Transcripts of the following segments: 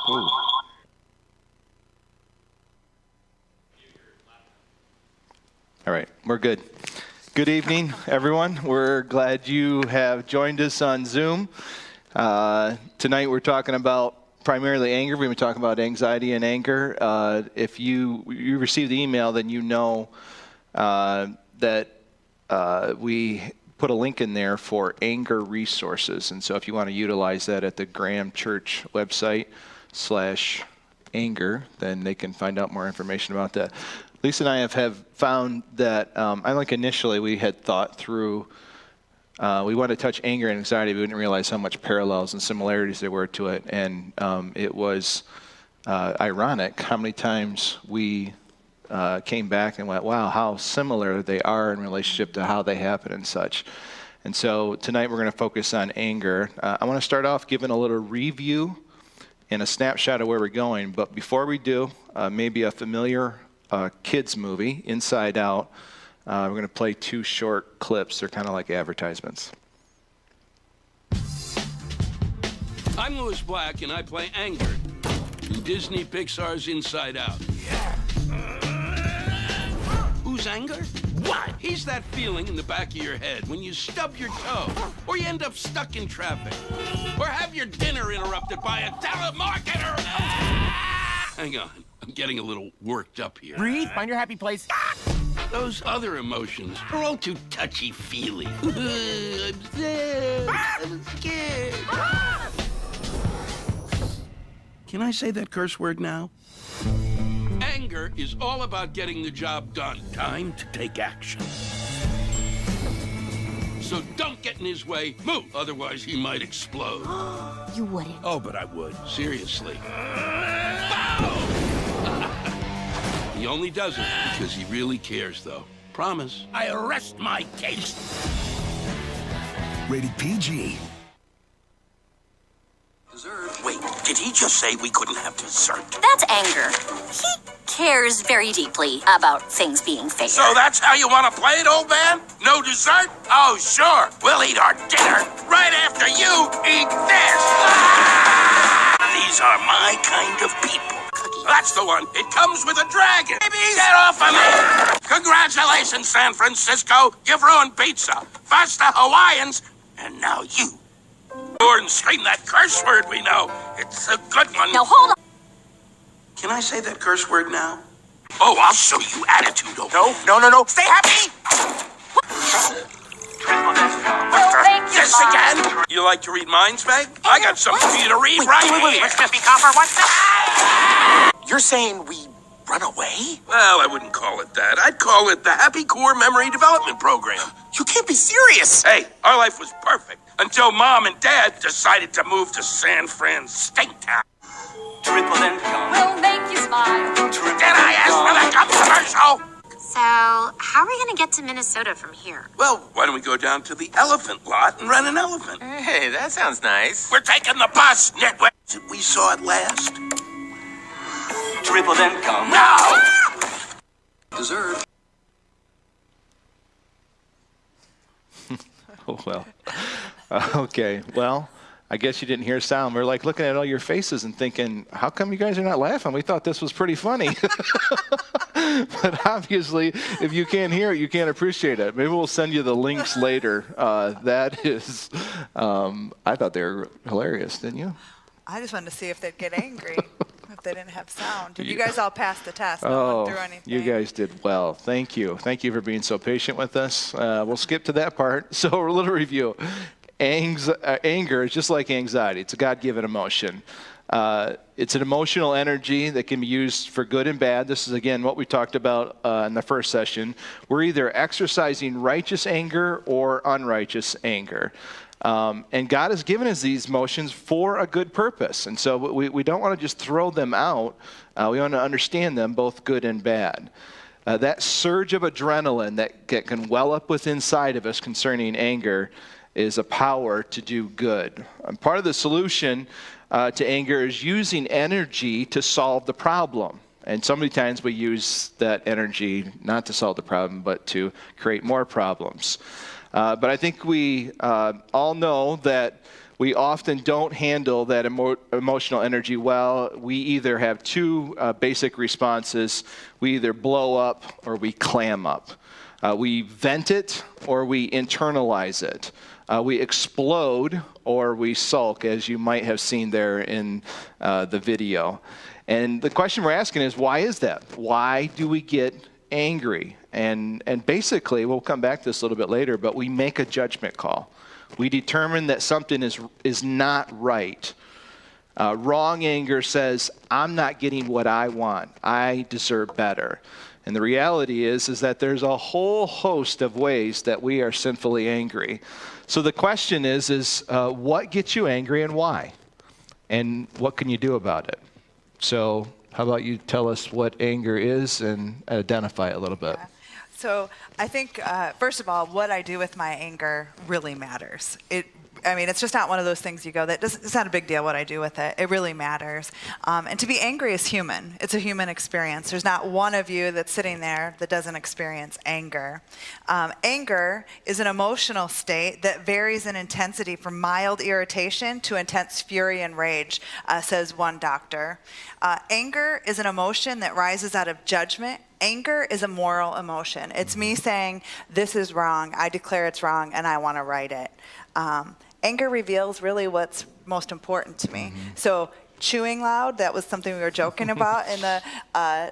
Ooh. All right, we're good. Good evening, everyone. We're glad you have joined us on Zoom. Tonight we're talking about primarily anger. We've been talking about anxiety and anger. If you received the email, then you know that we put a link in there for anger resources. And so if you want to utilize that at the Graham Church website /anger, then they can find out more information about that. Lisa and I have found that, initially we had thought through, we wanted to touch anger and anxiety, but we didn't realize how much parallels and similarities there were to it. And it was ironic how many times we came back and went, wow, how similar they are in relationship to how they happen and such. And so tonight we're going to focus on anger. I want to start off giving a little review and a snapshot of where we're going. But before we do, maybe a familiar kids movie, Inside Out. We're going to play 2 short clips. They're kind of like advertisements. I'm Louis Black, and I play Anger in Disney Pixar's Inside Out. Who's Anger? What? He's that feeling in the back of your head when you stub your toe, or you end up stuck in traffic, or have your dinner interrupted by a telemarketer. Hang on. I'm getting a little worked up here. Breathe, find your happy place. Those other emotions are all too touchy-feely. I'm sad. I'm scared. Can I say that curse word now? Anger is all about getting the job done. Time to take action. So don't get in his way. Move, otherwise he might explode. You wouldn't. Oh, but I would. Seriously. He only does it because he really cares, though. Promise. I arrest my case. Rated PG. Dessert. Wait, did he just say we couldn't have dessert? That's anger. He cares very deeply about things being fair. So that's how you want to play it, old man? No dessert? Oh, sure. We'll eat our dinner right after you eat this. These are my kind of people. That's the one. It comes with a dragon. Baby, get off of me. Congratulations, San Francisco. You've ruined pizza. First the Hawaiians, and now you. Gordon, scream that curse word we know. It's a good one. Now hold on. Can I say that curse word now? Oh, I'll show you attitude, okay? No. Stay happy! This again? You like to read minds, Meg? I got something for you to read here. Let's just be copper. What's that? You're saying we run away? Well, I wouldn't call it that. I'd call it the Happy Core Memory Development Program. You can't be serious! Hey, our life was perfect until Mom and Dad decided to move to San Fran State Town. Triple income. We'll make you smile. Did I ask for the commercial? So, how are we going to get to Minnesota from here? Well, why don't we go down to the elephant lot and rent an elephant? Hey, that sounds nice. We're taking the bus, Nitwit. We saw it last. Triple income. No! Dessert. Oh, well. Okay, well, I guess you didn't hear sound. We're like looking at all your faces and thinking, how come you guys are not laughing? We thought this was pretty funny. But obviously, if you can't hear it, you can't appreciate it. Maybe we'll send you the links later. That is, I thought they were hilarious, didn't you? I just wanted to see if they'd get angry if they didn't have sound. Did you guys all pass the test? No one threw anything. You guys did well. Thank you. Thank you for being so patient with us. We'll skip to that part. So a little review. Anger is just like anxiety. It's a God-given emotion. It's an emotional energy that can be used for good and bad. This is, again, what we talked about in the first session. We're either exercising righteous anger or unrighteous anger. And God has given us these emotions for a good purpose. And so we don't want to just throw them out. We want to understand them, both good and bad. That surge of adrenaline that can well up within inside of us concerning anger is a power to do good. And part of the solution to anger is using energy to solve the problem. And so many times we use that energy not to solve the problem, but to create more problems. But I think we all know that we often don't handle that emotional energy well. We either have two basic responses. We either blow up or we clam up. We vent it or we internalize it. We explode or we sulk, as you might have seen there in the video. And the question we're asking is, why is that? Why do we get angry? And basically, we'll come back to this a little bit later, but we make a judgment call. We determine that something is not right. Wrong anger says, I'm not getting what I want. I deserve better. And the reality is that there's a whole host of ways that we are sinfully angry. So the question is what gets you angry and why? And what can you do about it? So how about you tell us what anger is and identify it a little bit? Yeah. So I think, first of all, what I do with my anger really matters. It's just not one of those things you go, it's not a big deal what I do with it. It really matters. And to be angry is human. It's a human experience. There's not one of you that's sitting there that doesn't experience anger. Anger is an emotional state that varies in intensity from mild irritation to intense fury and rage, says one doctor. Anger is an emotion that rises out of judgment. Anger is a moral emotion. It's me saying, this is wrong, I declare it's wrong, and I want to right it. Anger reveals really what's most important to me. So chewing loud, that was something we were joking about in the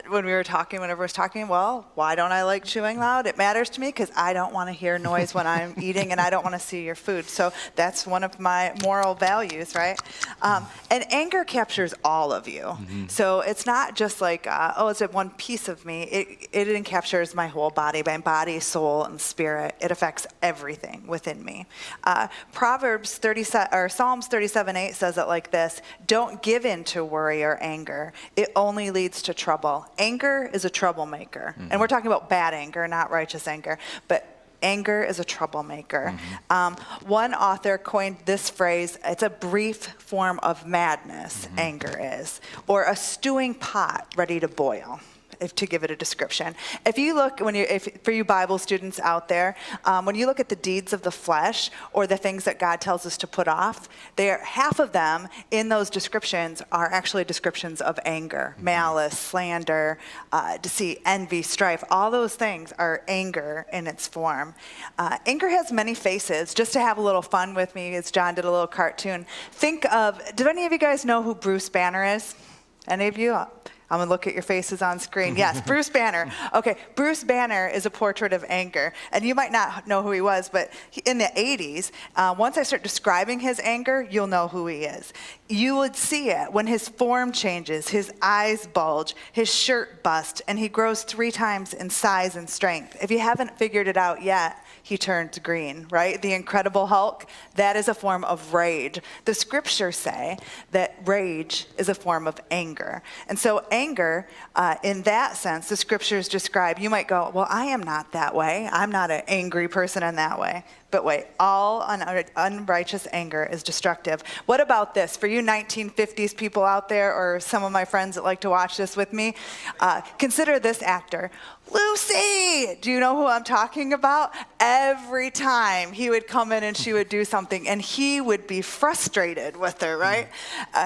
whenever I was talking, well, why don't I like chewing loud? It matters to me because I don't want to hear noise when I'm eating and I don't want to see your food. So that's one of my moral values, right? And anger captures all of you. So it's not just like, it's one piece of me. It encaptures my whole body, my body, soul, and spirit. It affects everything within me. Psalms 37:8 says it like this: don't give in to worry or anger. It only leads to trouble. Anger is a troublemaker. And we're talking about bad anger, not righteous anger. But anger is a troublemaker. One author coined this phrase, it's a brief form of madness, anger is, or a stewing pot ready to boil. To give it a description. If you look, for you Bible students out there, when you look at the deeds of the flesh or the things that God tells us to put off, half of them in those descriptions are actually descriptions of anger, malice, slander, deceit, envy, strife. All those things are anger in its form. Anger has many faces. Just to have a little fun with me, as John did a little cartoon, do any of you guys know who Bruce Banner is? Any of you? I'm going to look at your faces on screen. Yes, Bruce Banner. Okay, Bruce Banner is a portrait of anger. And you might not know who he was, but in the 80s, once I start describing his anger, you'll know who he is. You would see it when his form changes, his eyes bulge, his shirt busts, and he grows 3 times in size and strength. If you haven't figured it out yet, he turns green, right? The Incredible Hulk, that is a form of rage. The scriptures say that rage is a form of anger. And so anger, in that sense, the scriptures describe, you might go, well, I am not that way. I'm not an angry person in that way. But wait, all unrighteous anger is destructive. What about this? For you 1950s people out there, or some of my friends that like to watch this with me, consider this actor. Lucy! Do you know who I'm talking about? Every time he would come in and she would do something, and he would be frustrated with her, right?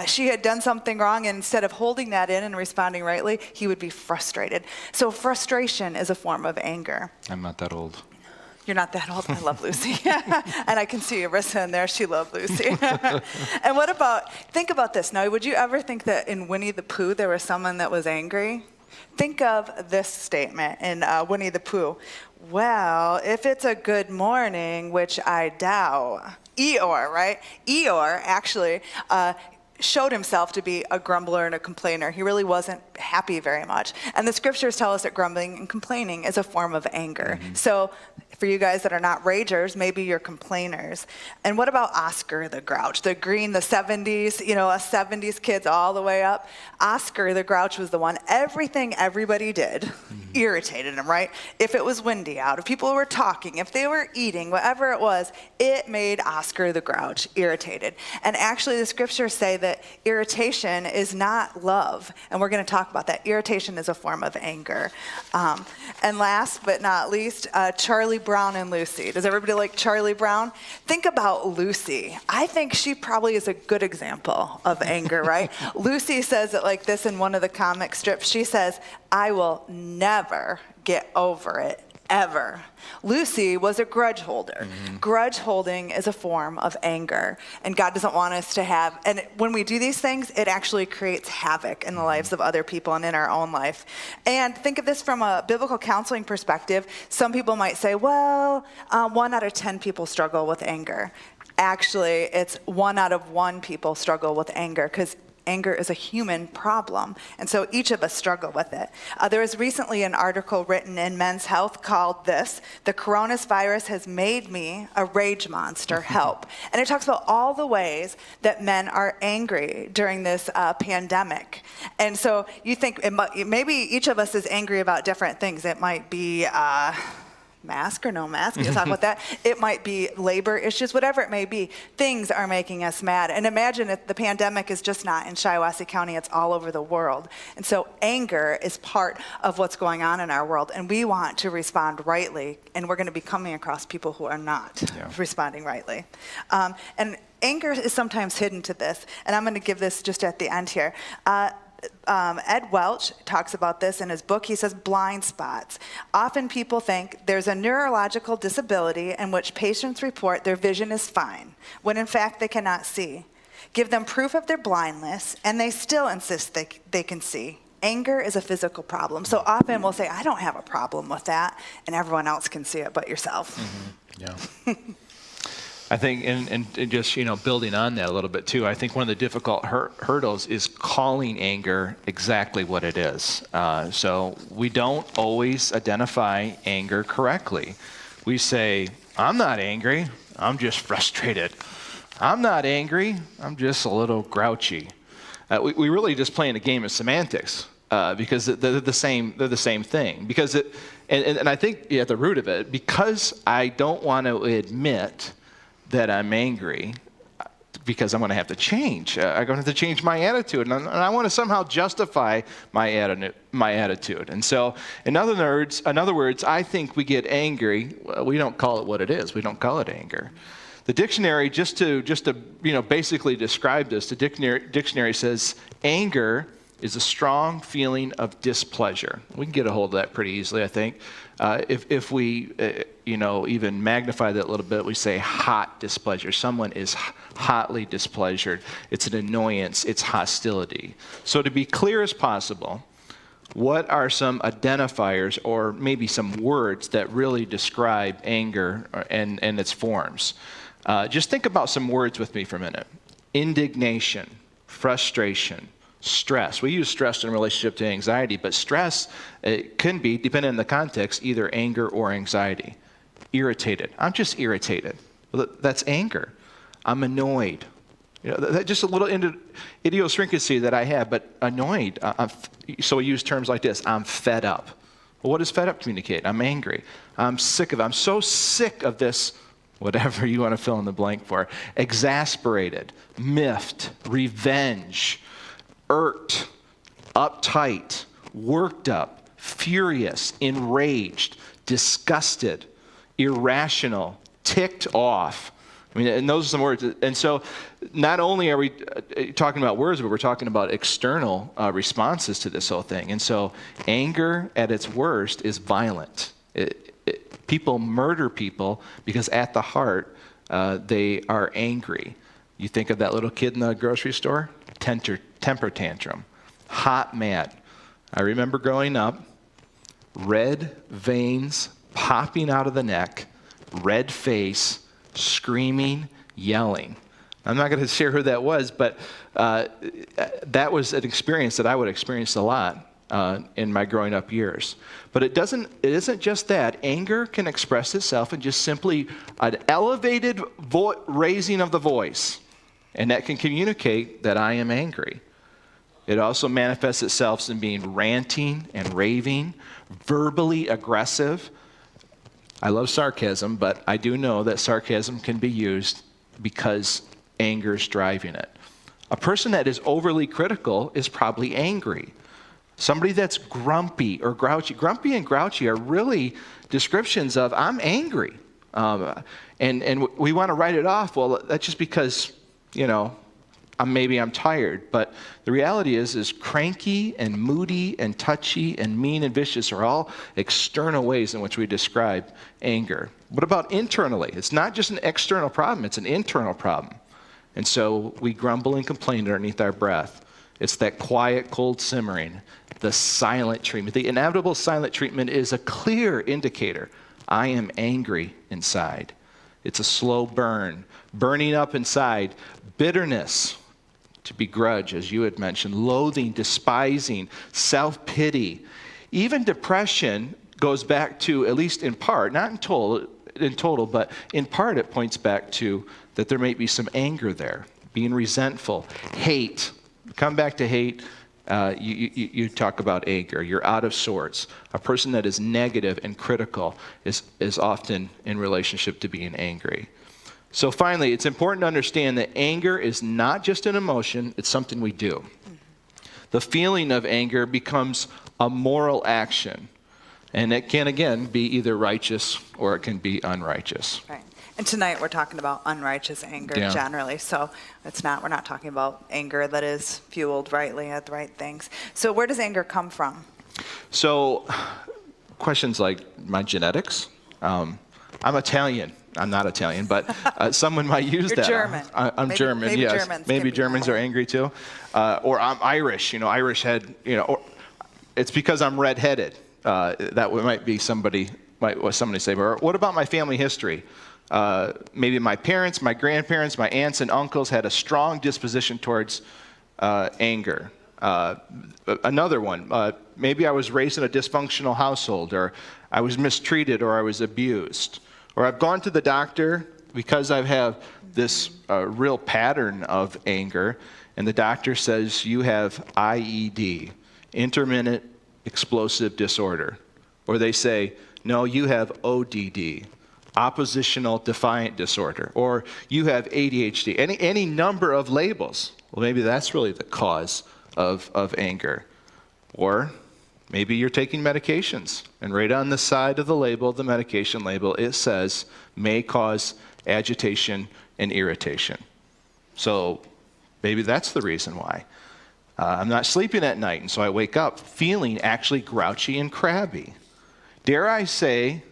She had done something wrong, and instead of holding that in and responding rightly, he would be frustrated. So frustration is a form of anger. I'm not that old. You're not that old. I love Lucy. And I can see Arissa in there. She loved Lucy. And think about this. Now, would you ever think that in Winnie the Pooh there was someone that was angry? Think of this statement in Winnie the Pooh. Well, if it's a good morning, which I doubt. Eeyore, right? Eeyore actually showed himself to be a grumbler and a complainer. He really wasn't happy very much. And the scriptures tell us that grumbling and complaining is a form of anger. So for you guys that are not ragers, maybe you're complainers. And what about Oscar the Grouch? The 70s, us 70s kids all the way up. Oscar the Grouch was the one. Everything everybody did, irritated him, right? If it was windy out, if people were talking, if they were eating, whatever it was, it made Oscar the Grouch irritated. And actually the scriptures say that irritation is not love. And we're going to talk about that. Irritation is a form of anger. And last but not least, Charlie Brown and Lucy. Does everybody like Charlie Brown? Think about Lucy. I think she probably is a good example of anger, right? Lucy says it like this in one of the comic strips. She says, "I will never get over it, ever." Lucy was a grudge holder. Grudge holding is a form of anger, and God doesn't want us to have, and when we do these things, it actually creates havoc in the lives of other people and in our own life. And think of this from a biblical counseling perspective. Some people might say, well, 1 out of 10 people struggle with anger. Actually, it's 1 out of 1 people struggle with anger, because anger is a human problem, and so each of us struggle with it. There was recently an article written in Men's Health called this, "The Coronavirus Has Made Me a Rage Monster, Help." And it talks about all the ways that men are angry during this pandemic. And so you think maybe each of us is angry about different things. It might be mask or no mask, we'll talk about that. It might be labor issues, whatever it may be. Things are making us mad. And imagine if the pandemic is just not in Shiawassee County, it's all over the world. And so anger is part of what's going on in our world, and we want to respond rightly, and we're going to be coming across people who are not responding rightly. And anger is sometimes hidden to this, and I'm going to give this just at the end here. Ed Welch talks about this in his book. He says, blind spots. Often people think there's a neurological disability in which patients report their vision is fine, when in fact they cannot see. Give them proof of their blindness, and they still insist they can see. Anger is a physical problem. So often we'll say, I don't have a problem with that, and everyone else can see it but yourself. Yeah. I think, and just, building on that a little bit too, I think one of the difficult hurdles is calling anger exactly what it is. So we don't always identify anger correctly. We say, I'm not angry, I'm just frustrated. I'm not angry, I'm just a little grouchy. We really just playing a game of semantics because they're the same thing. Because and I think at the root of it, because I don't want to admit that I'm angry, because I'm going to have to change. I'm going to have to change my attitude, and I want to somehow justify my attitude. And so, in other words, I think we get angry. We don't call it what it is. We don't call it anger. The dictionary, just to basically describe this, the dictionary says anger is a strong feeling of displeasure. We can get a hold of that pretty easily, I think. If we, even magnify that a little bit, we say hot displeasure. Someone is hotly displeasured. It's an annoyance. It's hostility. So to be clear as possible, what are some identifiers or maybe some words that really describe anger and its forms? Just think about some words with me for a minute. Indignation, frustration, stress. We use stress in relationship to anxiety, but stress, it can be, depending on the context, either anger or anxiety. Irritated. I'm just irritated. Well, that's anger. I'm annoyed. That's just a little idiosyncrasy that I have, but annoyed. So we use terms like this. I'm fed up. Well, what does fed up communicate? I'm angry. I'm sick of it. I'm so sick of this, whatever you want to fill in the blank for. Exasperated, miffed, revenge, irked, uptight, worked up, furious, enraged, disgusted, irrational, ticked off. I mean, and those are some words. And so not only are we talking about words, but we're talking about external responses to this whole thing. And so anger at its worst is violent. People murder people because at the heart, they are angry. You think of that little kid in the grocery store? Temper tantrum, hot mad. I remember growing up, red veins popping out of the neck, red face, screaming, yelling. I'm not going to share who that was, but that was an experience that I would experience a lot in my growing up years. But it isn't just that. Anger can express itself in just simply an elevated raising of the voice. And that can communicate that I am angry. It also manifests itself in being ranting and raving, verbally aggressive. I love sarcasm, but I do know that sarcasm can be used because anger is driving it. A person that is overly critical is probably angry. Somebody that's grumpy or grouchy. Grumpy and grouchy are really descriptions of, I'm angry. And we want to write it off. Well, that's just because, maybe I'm tired. But the reality is cranky and moody and touchy and mean and vicious are all external ways in which we describe anger. What about internally? It's not just an external problem, it's an internal problem. And so we grumble and complain underneath our breath. It's that quiet, cold simmering, the silent treatment. The inevitable silent treatment is a clear indicator. I am angry inside. It's a slow burn, burning up inside. Bitterness, to begrudge, as you had mentioned, loathing, despising, self-pity. Even depression goes back to, at least in part, not in total, but in part it points back to that there may be some anger there, being resentful, hate. Come back to hate, you talk about anger. You're out of sorts. A person that is negative and critical is often in relationship to being angry. So finally, it's important to understand that anger is not just an emotion, it's something we do. The feeling of anger becomes a moral action. And it can, again, be either righteous or it can be unrighteous. Right. And tonight we're talking about unrighteous anger generally. So we're not talking about anger that is fueled rightly at the right things. So where does anger come from? So questions like my genetics. I'm Italian. I'm not Italian, but someone might use You're that. German. I'm maybe, German, maybe yes. Germans maybe Germans are angry too. Or I'm Irish. Irish had, or it's because I'm redheaded. That might be somebody say. Or what about my family history? Maybe my parents, my grandparents, my aunts and uncles had a strong disposition towards anger. Another one, maybe I was raised in a dysfunctional household, or I was mistreated, or I was abused. Or I've gone to the doctor because I have this real pattern of anger, and the doctor says you have IED, intermittent explosive disorder. Or they say, no, you have ODD, oppositional defiant disorder, or you have ADHD, any number of labels. Well, maybe that's really the cause of anger. Or maybe you're taking medications, and right on the side of the label, the medication label, it says may cause agitation and irritation. So maybe that's the reason why. I'm not sleeping at night, and so I wake up feeling actually grouchy and crabby. Dare I say?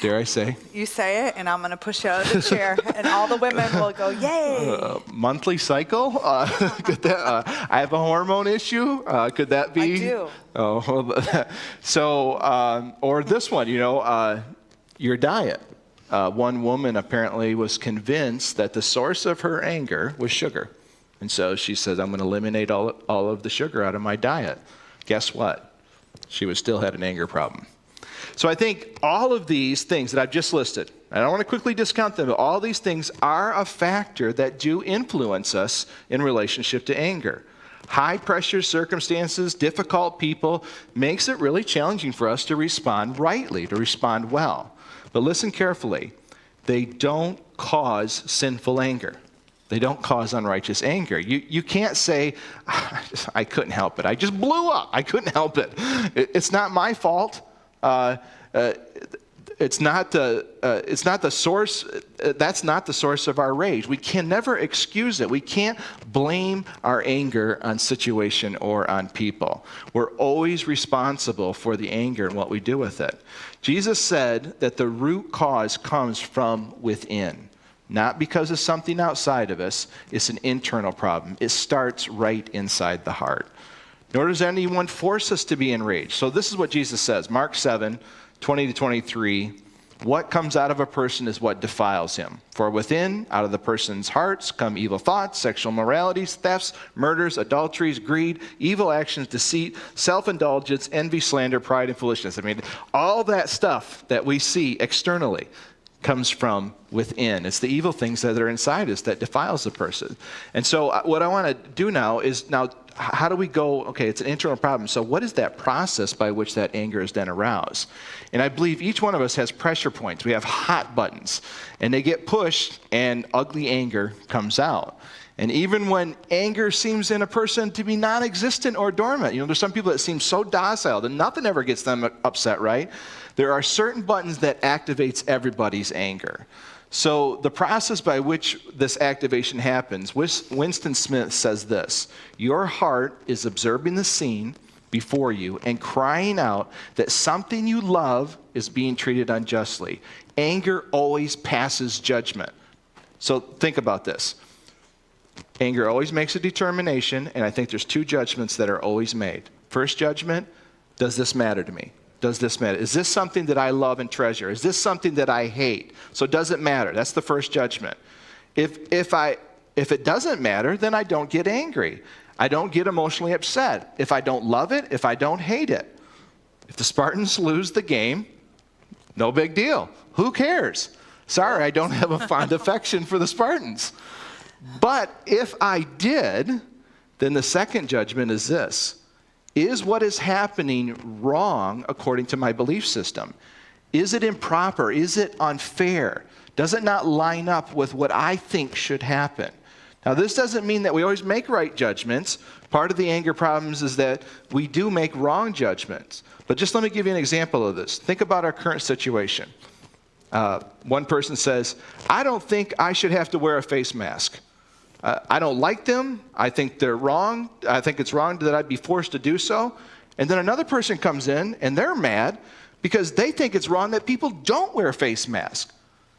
You say it, and I'm going to push you out of the chair, and all the women will go, yay! Monthly cycle? Could that, I have a hormone issue? Could that be? I do. Oh, well, so, or this one, your diet. One woman apparently was convinced that the source of her anger was sugar. And so she says, I'm going to eliminate all of the sugar out of my diet. Guess what? She still had an anger problem. So I think all of these things that I've just listed, I don't want to quickly discount them, but all these things are a factor that do influence us in relationship to anger. High pressure circumstances, difficult people, makes it really challenging for us to respond rightly, to respond well. But listen carefully. They don't cause sinful anger. They don't cause unrighteous anger. You can't say, I couldn't help it. I just blew up. I couldn't help it. It's not my fault. It's not the source. That's not the source of our rage. We can never excuse it. We can't blame our anger on situation or on people. We're always responsible for the anger and what we do with it. Jesus said that the root cause comes from within. Not because of something outside of us. It's an internal problem. It starts right inside the heart. Nor does anyone force us to be enraged. So this is what Jesus says. Mark 7, 20 to 23. What comes out of a person is what defiles him. For within, out of the person's hearts, come evil thoughts, sexual immoralities, thefts, murders, adulteries, greed, evil actions, deceit, self-indulgence, envy, slander, pride, and foolishness. I mean, all that stuff that we see externally comes from within. It's the evil things that are inside us that defiles the person. And so what I want to do now is, how do we go, okay, it's an internal problem. So what is that process by which that anger is then aroused? And I believe each one of us has pressure points. We have hot buttons, and they get pushed, and ugly anger comes out. And even when anger seems in a person to be non-existent or dormant, there's some people that seem so docile that nothing ever gets them upset, right? There are certain buttons that activates everybody's anger. So the process by which this activation happens, Winston Smith says this: your heart is observing the scene before you and crying out that something you love is being treated unjustly. Anger always passes judgment. So think about this. Anger always makes a determination, and I think there's two judgments that are always made. First judgment, does this matter to me? Does this matter? Is this something that I love and treasure? Is this something that I hate? So does it matter? That's the first judgment. If it doesn't matter, then I don't get angry. I don't get emotionally upset. If I don't love it, if I don't hate it. If the Spartans lose the game, no big deal. Who cares? Sorry, I don't have a fond affection for the Spartans. But if I did, then the second judgment is this: is what is happening wrong according to my belief system? Is it improper? Is it unfair? Does it not line up with what I think should happen? Now, this doesn't mean that we always make right judgments. Part of the anger problems is that we do make wrong judgments. But just let me give you an example of this. Think about our current situation. One person says, I don't think I should have to wear a face mask. I don't like them. I think they're wrong. I think it's wrong that I'd be forced to do so. And then another person comes in and they're mad because they think it's wrong that people don't wear face masks.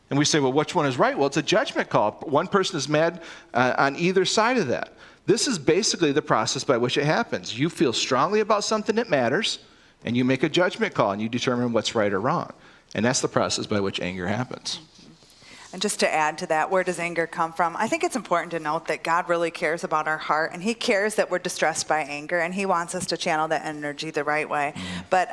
And we say, well, which one is right? Well, it's a judgment call. One person is mad on either side of that. This is basically the process by which it happens. You feel strongly about something that matters, and you make a judgment call, and you determine what's right or wrong. And that's the process by which anger happens. And just to add to that, where does anger come from? I think it's important to note that God really cares about our heart, and he cares that we're distressed by anger, and he wants us to channel that energy the right way. But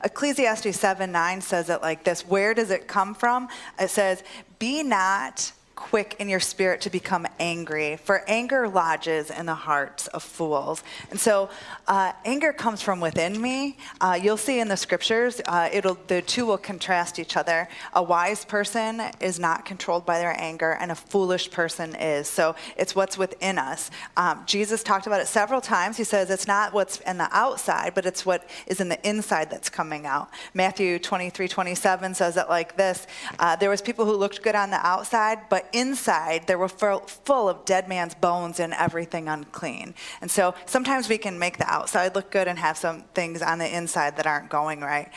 Ecclesiastes 7:9 says it like this: where does it come from? It says, be not quick in your spirit to become angry, for anger lodges in the hearts of fools. And so anger comes from within me. You'll see in the scriptures, the two will contrast each other. A wise person is not controlled by their anger, and a foolish person is. So it's what's within us. Jesus talked about it several times. He says it's not what's in the outside, but it's what is in the inside that's coming out. Matthew 23:27 says it like this: there was people who looked good on the outside, but inside they were full of dead man's bones and everything unclean. And so sometimes we can make the outside look good and have some things on the inside that aren't going right.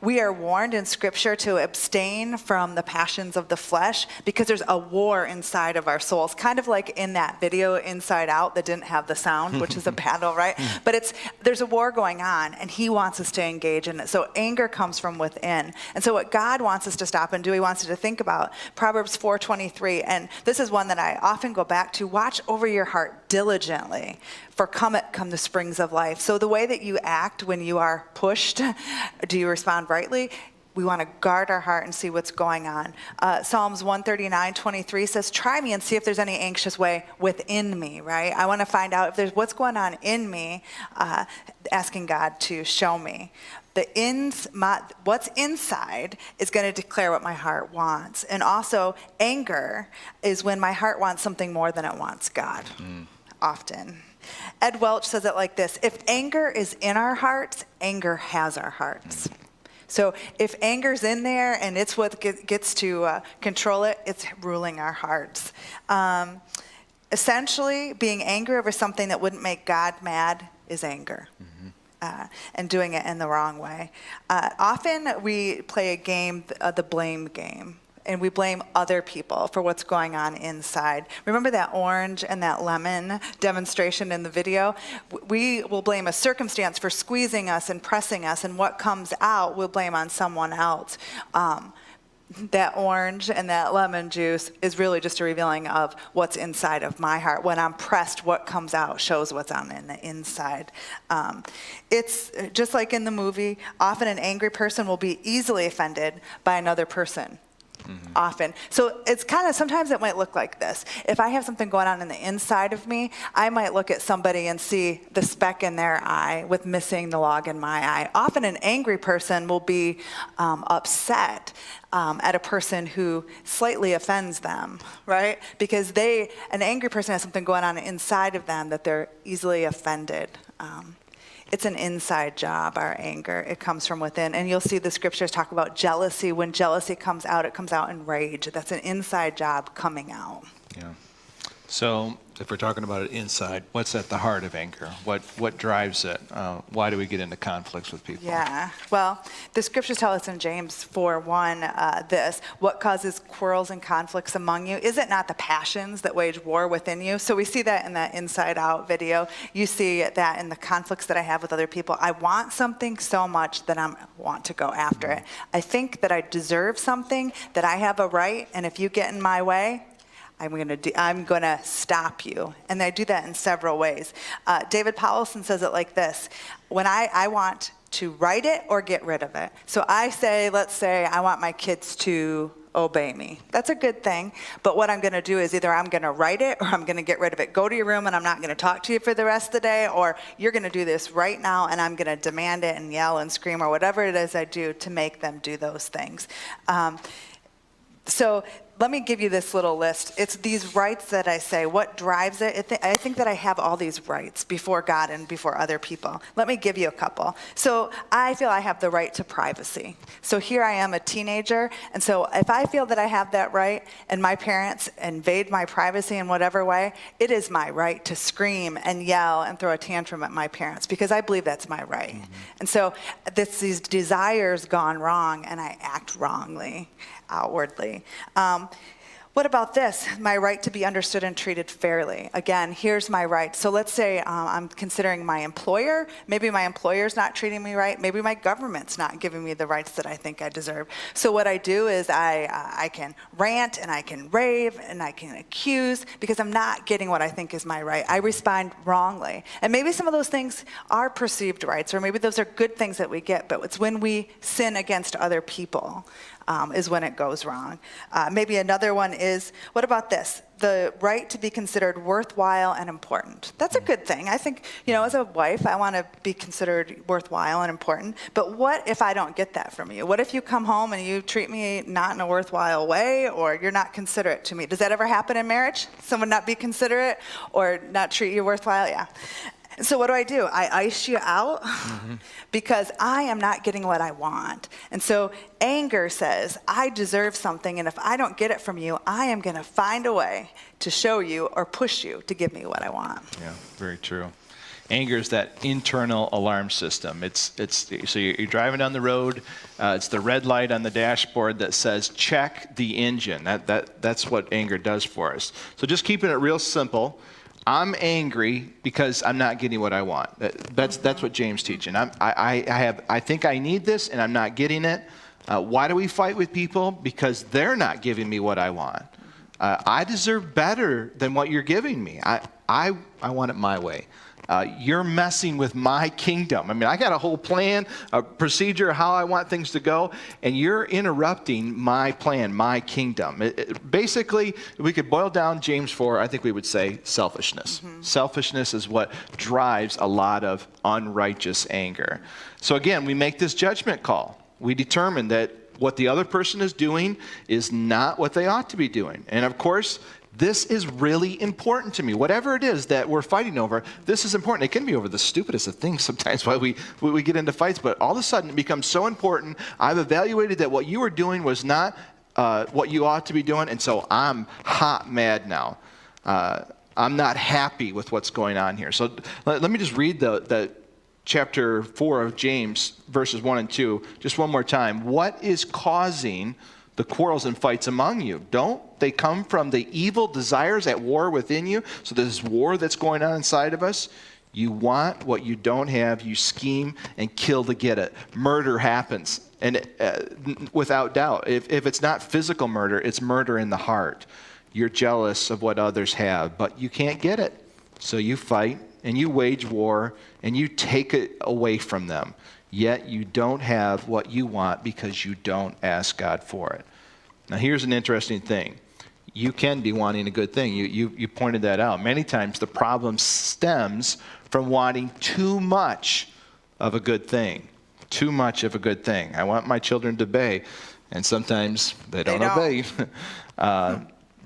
We are warned in scripture to abstain from the passions of the flesh because there's a war inside of our souls, kind of like in that video Inside Out that didn't have the sound, which is a battle, right? But there's a war going on, and he wants us to engage in it. So anger comes from within. And so what God wants us to stop and do, he wants us to think about Proverbs 4:23. And this is one that I often go back to: watch over your heart diligently, for come the springs of life. So the way that you act when you are pushed, do you respond rightly? We want to guard our heart and see what's going on. Psalms 139:23 says, try me and see if there's any anxious way within me, right? I want to find out if there's what's going on in me, asking God to show me. What's inside is going to declare what my heart wants. And also, anger is when my heart wants something more than it wants God, often. Ed Welch says it like this: if anger is in our hearts, anger has our hearts. So if anger's in there and it's what gets to control it, it's ruling our hearts. Essentially, being angry over something that wouldn't make God mad is anger. And doing it in the wrong way. Often we play a game, the blame game, and we blame other people for what's going on inside. Remember that orange and that lemon demonstration in the video? We will blame a circumstance for squeezing us and pressing us, and what comes out we'll blame on someone else. That orange and that lemon juice is really just a revealing of what's inside of my heart. When I'm pressed, what comes out shows what's on in the inside. It's just like in the movie, often an angry person will be easily offended by another person. often. So it's kind of, sometimes it might look like this. If I have something going on in the inside of me, I might look at somebody and see the speck in their eye with missing the log in my eye. Often an angry person will be upset at a person who slightly offends them, right? Because an angry person has something going on inside of them that they're easily offended. It's an inside job, our anger. It comes from within. And you'll see the scriptures talk about jealousy. When jealousy comes out, it comes out in rage. That's an inside job coming out. Yeah. So if we're talking about it inside, what's at the heart of anger? What drives it? Why do we get into conflicts with people? Yeah. Well, the scriptures tell us in James 4:1 this: what causes quarrels and conflicts among you? Is it not the passions that wage war within you? So we see that in that Inside Out video. You see that in the conflicts that I have with other people. I want something so much that I want to go after it. I think that I deserve something, that I have a right, and if you get in my way, I'm gonna stop you. And I do that in several ways. David Powelson says it like this: when I want to write it or get rid of it. So let's say I want my kids to obey me. That's a good thing. But what I'm gonna do is either I'm gonna write it or I'm gonna get rid of it. Go to your room and I'm not gonna talk to you for the rest of the day, or you're gonna do this right now and I'm gonna demand it and yell and scream or whatever it is I do to make them do those things. So let me give you this little list. It's these rights that I say. What drives it? I think that I have all these rights before God and before other people. Let me give you a couple. So I feel I have the right to privacy. So here I am, a teenager, and so if I feel that I have that right and my parents invade my privacy in whatever way, it is my right to scream and yell and throw a tantrum at my parents because I believe that's my right. And so these desires gone wrong and I act wrongly outwardly. What about this? My right to be understood and treated fairly. Again, here's my right. So let's say I'm considering my employer. Maybe my employer's not treating me right. Maybe my government's not giving me the rights that I think I deserve. So what I do is I can rant and I can rave and I can accuse because I'm not getting what I think is my right. I respond wrongly. And maybe some of those things are perceived rights, or maybe those are good things that we get, but it's when we sin against other people is when it goes wrong. Maybe another one is, what about this? The right to be considered worthwhile and important. That's a good thing. I think, as a wife, I want to be considered worthwhile and important. But what if I don't get that from you? What if you come home and you treat me not in a worthwhile way, or you're not considerate to me? Does that ever happen in marriage? Someone not be considerate or not treat you worthwhile? Yeah. So what do? I ice you out because I am not getting what I want. And so anger says, I deserve something, and if I don't get it from you, I am going to find a way to show you or push you to give me what I want. Yeah, very true. Anger is that internal alarm system. So you're driving down the road. It's the red light on the dashboard that says check the engine. That's what anger does for us. So just keeping it real simple. I'm angry because I'm not getting what I want. That's what James teaching. I think I need this and I'm not getting it. Why do we fight with people? Because they're not giving me what I want. I deserve better than what you're giving me. I want it my way. You're messing with my kingdom. I mean, I got a whole plan, a procedure, how I want things to go, and you're interrupting my plan, my kingdom. Basically, we could boil down James 4, I think we would say selfishness. Selfishness is what drives a lot of unrighteous anger. So again, we make this judgment call. We determine that what the other person is doing is not what they ought to be doing. And of course, this is really important to me. Whatever it is that we're fighting over, this is important. It can be over the stupidest of things sometimes why we get into fights, but all of a sudden it becomes so important. I've evaluated that what you were doing was not what you ought to be doing, and so I'm hot mad now. I'm not happy with what's going on here. So let me just read the chapter 4 of James, verses 1 and 2, just one more time. What is causing the quarrels and fights among you? Don't they come from the evil desires at war within you? So there's war that's going on inside of us. You want what you don't have. You scheme and kill to get it. Murder happens, and without doubt. If it's not physical murder, it's murder in the heart. You're jealous of what others have, but you can't get it. So you fight, and you wage war, and you take it away from them. Yet you don't have what you want because you don't ask God for it. Now, here's an interesting thing. You can be wanting a good thing. You pointed that out. Many times the problem stems from wanting too much of a good thing. Too much of a good thing. I want my children to obey, and sometimes they don't obey.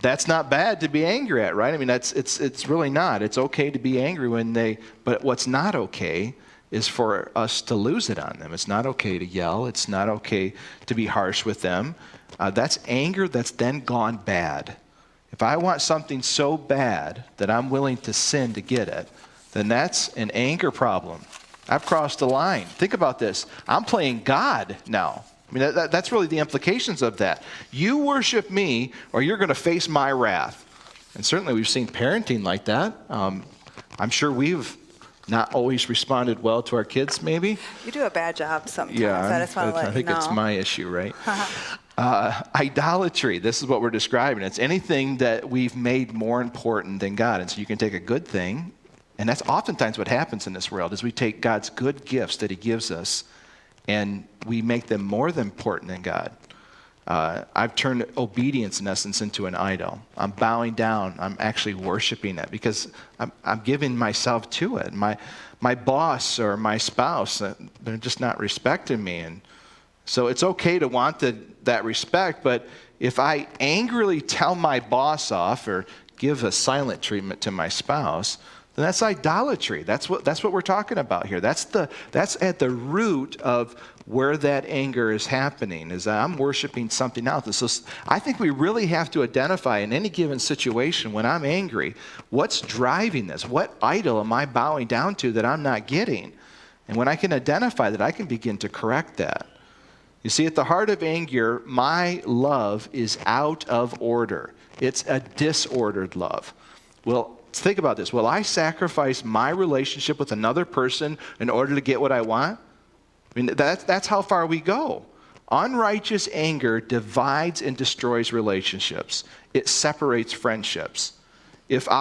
That's not bad to be angry at, right? I mean, it's really not. It's okay to be angry when but what's not okay is for us to lose it on them. It's not okay to yell. It's not okay to be harsh with them. That's anger that's then gone bad. If I want something so bad that I'm willing to sin to get it, then that's an anger problem. I've crossed the line. Think about this. I'm playing God now. I mean, that's really the implications of that. You worship me, or you're going to face my wrath. And certainly we've seen parenting like that. I'm sure we've not always responded well to our kids, maybe. You do a bad job sometimes. Yeah, I just want to let you know. I think it's my issue, right? Idolatry, this is what we're describing. It's anything that we've made more important than God. And so you can take a good thing, and that's oftentimes what happens in this world, is we take God's good gifts that he gives us, and we make them more than important than God. I've turned obedience, in essence, into an idol. I'm bowing down. I'm actually worshiping it because I'm giving myself to it. My boss or my spouse, they're just not respecting me. And so it's okay to want that respect, but if I angrily tell my boss off or give a silent treatment to my spouse, then that's idolatry. That's what we're talking about here. That's at the root of where that anger is happening, is that I'm worshiping something else. And so I think we really have to identify in any given situation when I'm angry, what's driving this? What idol am I bowing down to that I'm not getting? And when I can identify that, I can begin to correct that. You see, at the heart of anger, my love is out of order. It's a disordered love. Well, think about this. Will I sacrifice my relationship with another person in order to get what I want? I mean, that's how far we go. Unrighteous anger divides and destroys relationships. It separates friendships. If what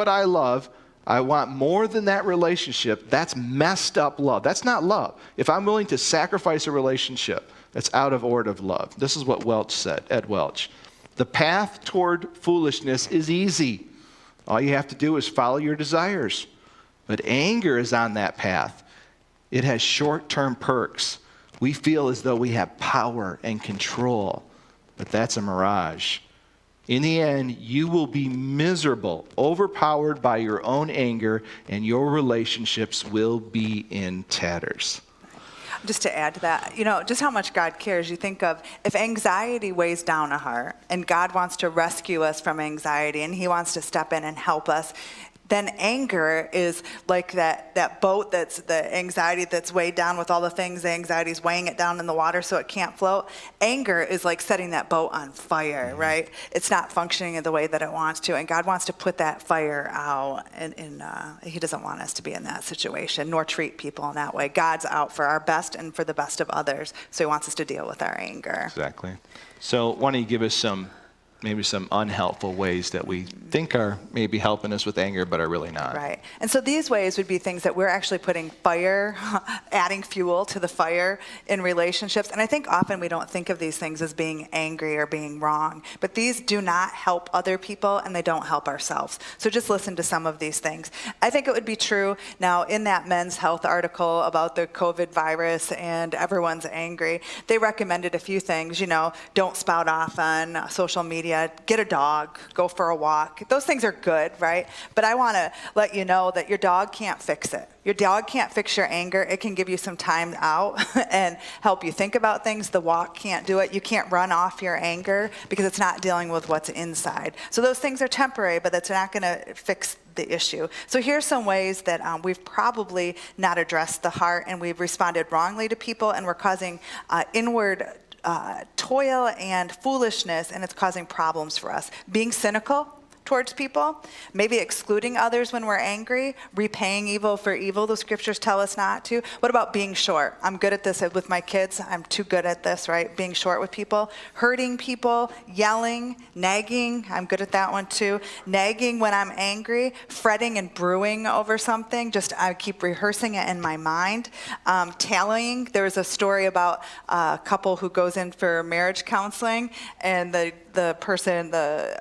I love, I want more than that relationship, that's messed up love. That's not love. If I'm willing to sacrifice a relationship, that's out of order of love. This is what Welch said, Ed Welch. The path toward foolishness is easy. All you have to do is follow your desires. But anger is on that path. It has short-term perks. We feel as though we have power and control, but that's a mirage. In the end, you will be miserable, overpowered by your own anger, and your relationships will be in tatters. Just to add to that, just how much God cares. You think of if anxiety weighs down a heart and God wants to rescue us from anxiety and he wants to step in and help us, then anger is like that boat that's the anxiety that's weighed down with all the things. The anxiety is weighing it down in the water so it can't float. Anger is like setting that boat on fire, right? It's not functioning in the way that it wants to, and God wants to put that fire out, and he doesn't want us to be in that situation, nor treat people in that way. God's out for our best and for the best of others, so he wants us to deal with our anger. Exactly. So why don't you give us maybe some unhelpful ways that we think are maybe helping us with anger, but are really not. Right. And so these ways would be things that we're actually putting fire, adding fuel to the fire in relationships. And I think often we don't think of these things as being angry or being wrong, but these do not help other people and they don't help ourselves. So just listen to some of these things. I think it would be true now in that Men's Health article about the COVID virus and everyone's angry, they recommended a few things, don't spout off on social media, get a dog, go for a walk. Those things are good, right? But I want to let you know that your dog can't fix it. Your dog can't fix your anger. It can give you some time out and help you think about things. The walk can't do it. You can't run off your anger because it's not dealing with what's inside. So those things are temporary, but that's not going to fix the issue. So here's some ways that we've probably not addressed the heart and we've responded wrongly to people and we're causing inward toil and foolishness, and it's causing problems for us. Being cynical, towards people, maybe excluding others when we're angry, repaying evil for evil. The scriptures tell us not to. What about being short? I'm good at this with my kids. I'm too good at this, right? Being short with people, hurting people, yelling, nagging. I'm good at that one too. Nagging when I'm angry, fretting and brewing over something. Just I keep rehearsing it in my mind. Tallying. There was a story about a couple who goes in for marriage counseling, and the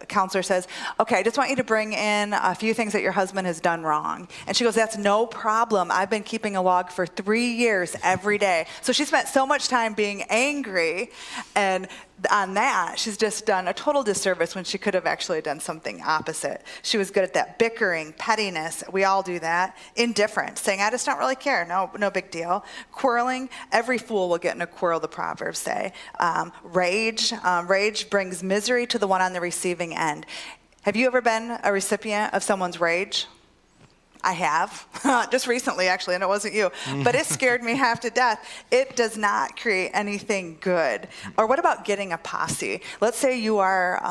counselor says, okay, I just want you to bring in a few things that your husband has done wrong. And she goes, that's no problem. I've been keeping a log for 3 years every day. So she spent so much time being angry, and on that, she's just done a total disservice when she could have actually done something opposite. She was good at that bickering, pettiness. We all do that. Indifference, saying, I just don't really care. No big deal. Quarreling. Every fool will get in a quarrel, the Proverbs say. Rage. Rage brings misery to the one on the receiving end. Have you ever been a recipient of someone's rage? I have, just recently actually, and it wasn't you, but it scared me half to death. It does not create anything good. Or what about getting a posse? Let's say you are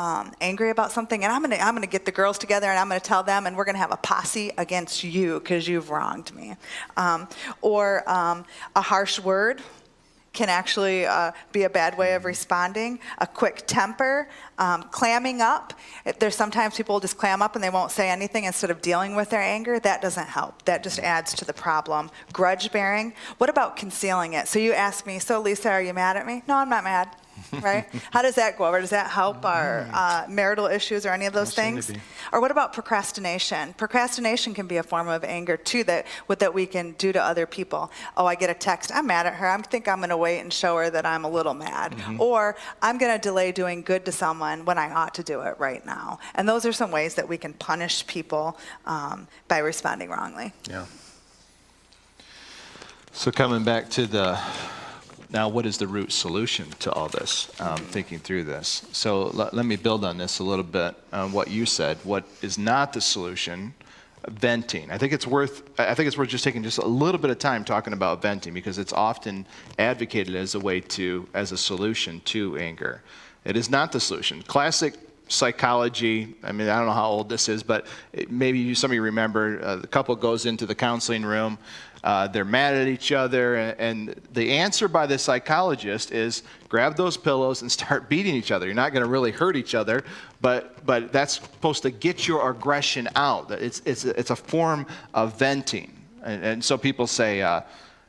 angry about something, and I'm gonna get the girls together, and I'm gonna tell them, and we're gonna have a posse against you because you've wronged me. Or a harsh word can actually be a bad way of responding. A quick temper, clamming up. There's sometimes people will just clam up and they won't say anything instead of dealing with their anger. That doesn't help. That just adds to the problem. Grudge bearing. What about concealing it? So you ask me, so Lisa, are you mad at me? No, I'm not mad. Right? How does that go over? Does that help our marital issues or any of those things? Or what about procrastination? Procrastination can be a form of anger too that we can do to other people. Oh, I get a text. I'm mad at her. I think I'm going to wait and show her that I'm a little mad. Or I'm going to delay doing good to someone when I ought to do it right now. And those are some ways that we can punish people by responding wrongly. Yeah. So coming back to now, what is the root solution to all this? Thinking through this. So let me build on this a little bit on what you said. What is not the solution? Venting. I think it's worth just taking just a little bit of time talking about venting, because it's often advocated as a solution to anger. It is not the solution. Classic psychology. I mean, I don't know how old this is, but maybe some of you remember. The couple goes into the counseling room. They're mad at each other, and the answer by the psychologist is grab those pillows and start beating each other. You're not going to really hurt each other, but that's supposed to get your aggression out. It's a form of venting, and so people say,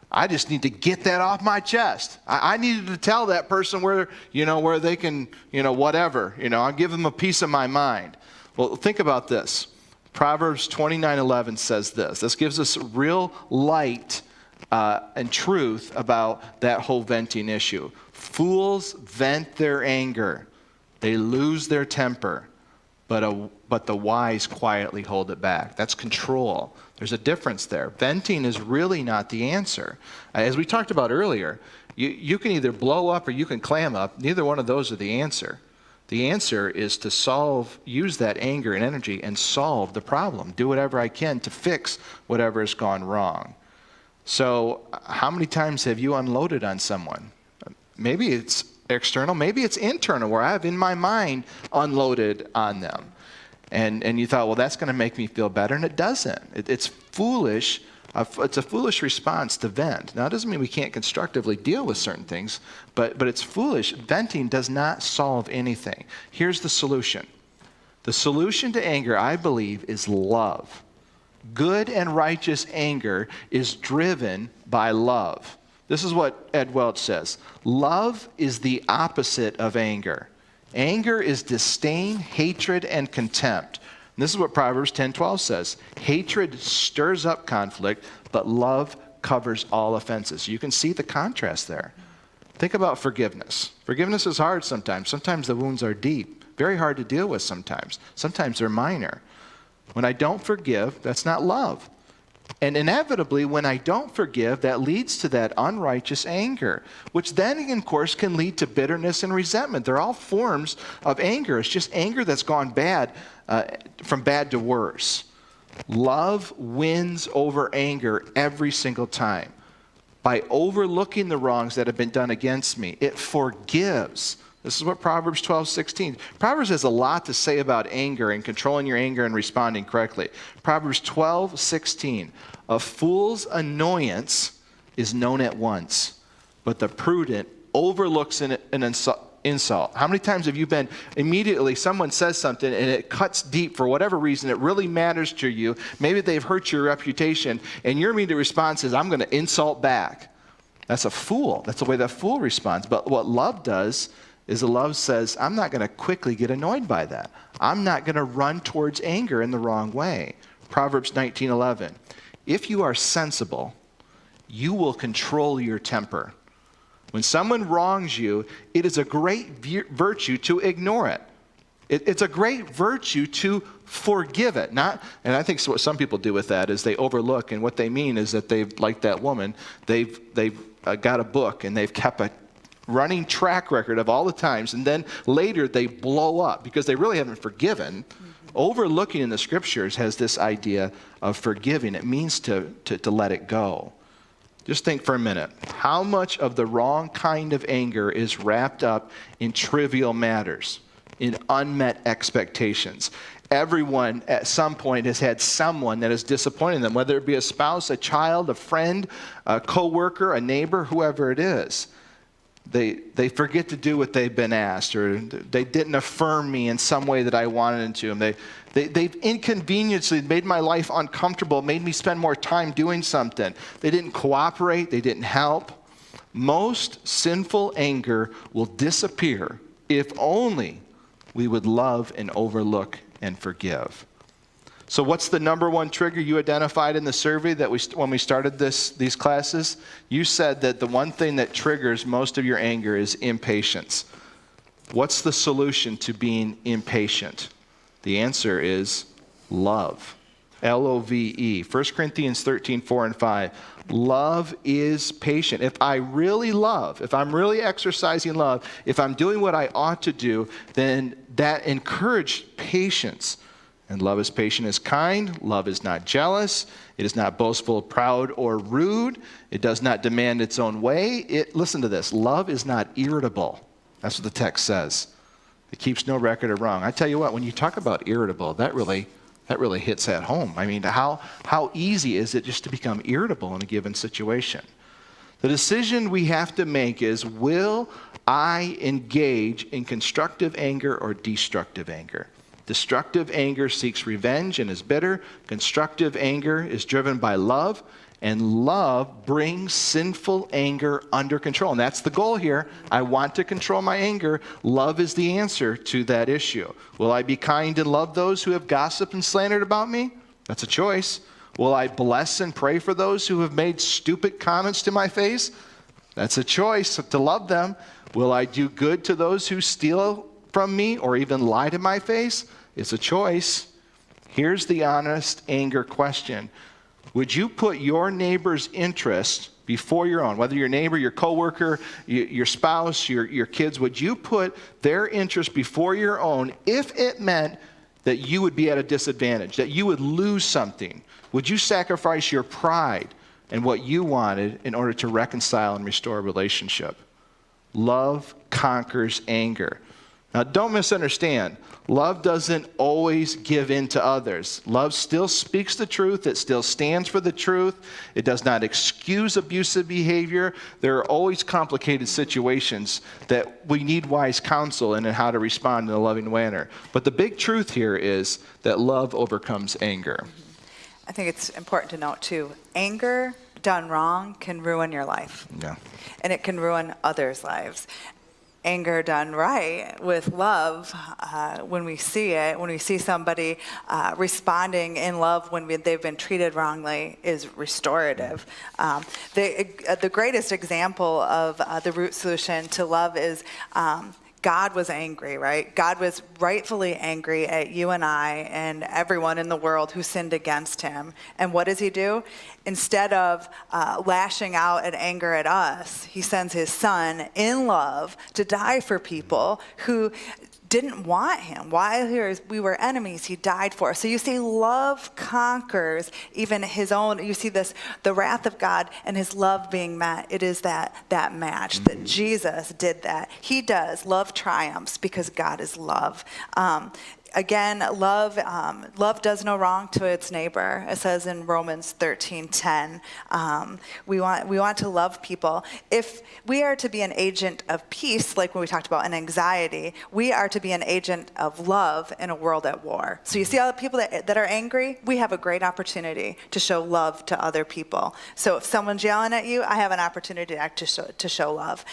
I just need to get that off my chest. I needed to tell that person where they can, whatever. I'll give them a piece of my mind. Well, think about this. Proverbs 29:11 says this. This gives us real light and truth about that whole venting issue. Fools vent their anger. They lose their temper, but the wise quietly hold it back. That's control. There's a difference there. Venting is really not the answer. As we talked about earlier, you can either blow up or you can clam up. Neither one of those are the answer. The answer is to use that anger and energy and solve the problem. Do whatever I can to fix whatever has gone wrong. So how many times have you unloaded on someone? Maybe it's external, maybe it's internal, where I've in my mind unloaded on them. And you thought, well, that's going to make me feel better, and it doesn't. It's foolish. It's a foolish response to vent. Now, it doesn't mean we can't constructively deal with certain things, but it's foolish. Venting does not solve anything. Here's the solution. The solution to anger, I believe, is love. Good and righteous anger is driven by love. This is what Ed Welch says. Love is the opposite of anger. Anger is disdain, hatred, and contempt. And this is what Proverbs 10:12 says. Hatred stirs up conflict, but love covers all offenses. You can see the contrast there. Think about forgiveness. Forgiveness is hard sometimes. Sometimes the wounds are deep. Very hard to deal with sometimes. Sometimes they're minor. When I don't forgive, that's not love. And inevitably, when I don't forgive, that leads to that unrighteous anger, which then, of course, can lead to bitterness and resentment. They're all forms of anger. It's just anger that's gone bad, from bad to worse. Love wins over anger every single time. By overlooking the wrongs that have been done against me, it forgives. This is what Proverbs 12:16. Proverbs has a lot to say about anger and controlling your anger and responding correctly. Proverbs 12:16. A fool's annoyance is known at once, but the prudent overlooks an insult. How many times have you been immediately, someone says something and it cuts deep for whatever reason, it really matters to you, maybe they've hurt your reputation, and your immediate response is, I'm going to insult back. That's a fool. That's the way that fool responds. But what love does is the love says, I'm not going to quickly get annoyed by that. I'm not going to run towards anger in the wrong way. Proverbs 19:11. If you are sensible, you will control your temper. When someone wrongs you, it is a great virtue to ignore it. It's a great virtue to forgive it. And I think what some people do with that is they overlook, and what they mean is that they've, like that woman, they've got a book and they've kept a running track record of all the times, and then later they blow up because they really haven't forgiven. Overlooking in the scriptures has this idea of forgiving. It means to let it go. Just think for a minute. How much of the wrong kind of anger is wrapped up in trivial matters, in unmet expectations? Everyone at some point has had someone that has disappointed them, whether it be a spouse, a child, a friend, a coworker, a neighbor, whoever it is. They forget to do what they've been asked, or they didn't affirm me in some way that I wanted them to. They've inconveniently made my life uncomfortable, made me spend more time doing something. They didn't cooperate, they didn't help. Most sinful anger will disappear if only we would love and overlook and forgive. So what's the number one trigger you identified in the survey that when we started these classes? You said that the one thing that triggers most of your anger is impatience. What's the solution to being impatient? The answer is love. L-O-V-E. 1 Corinthians 13:4-5. Love is patient. If I really love, if I'm really exercising love, if I'm doing what I ought to do, then that encourages patience. And love is patient, is kind. Love is not jealous. It is not boastful, proud, or rude. It does not demand its own way. Listen to this. Love is not irritable. That's what the text says. It keeps no record of wrong. I tell you what, when you talk about irritable, that really hits at home. I mean, how easy is it just to become irritable in a given situation? The decision we have to make is, will I engage in constructive anger or destructive anger? Destructive anger seeks revenge and is bitter. Constructive anger is driven by love, and love brings sinful anger under control. And that's the goal here. I want to control my anger. Love is the answer to that issue. Will I be kind and love those who have gossiped and slandered about me? That's a choice. Will I bless and pray for those who have made stupid comments to my face? That's a choice, to love them. Will I do good to those who steal from me or even lie to my face? It's a choice. Here's the honest anger question. Would you put your neighbor's interest before your own? Whether your neighbor, your coworker, your spouse, your kids, would you put their interest before your own if it meant that you would be at a disadvantage, that you would lose something? Would you sacrifice your pride and what you wanted in order to reconcile and restore a relationship? Love conquers anger. Now, don't misunderstand. Love doesn't always give in to others. Love still speaks the truth. It still stands for the truth. It does not excuse abusive behavior. There are always complicated situations that we need wise counsel in and how to respond in a loving manner. But the big truth here is that love overcomes anger. I think it's important to note, too, anger done wrong can ruin your life. Yeah. And it can ruin others' lives. Anger done right with love, when we see somebody responding in love when they've been treated wrongly, is restorative. The greatest example of the root solution to love is God was angry, right? God was rightfully angry at you and I and everyone in the world who sinned against him. And what does he do? Instead of lashing out at anger at us, he sends his son in love to die for people who didn't want him. While we were enemies, he died for us. So you see, love conquers even his own. You see this, the wrath of God and his love being met. It is that match that Jesus did that. He does. Love triumphs because God is love. Again, love does no wrong to its neighbor. It says in Romans 13:10. We want to love people. If we are to be an agent of peace, like when we talked about an anxiety, we are to be an agent of love in a world at war. So you see all the people that are angry, we have a great opportunity to show love to other people. So if someone's yelling at you, I have an opportunity to show love.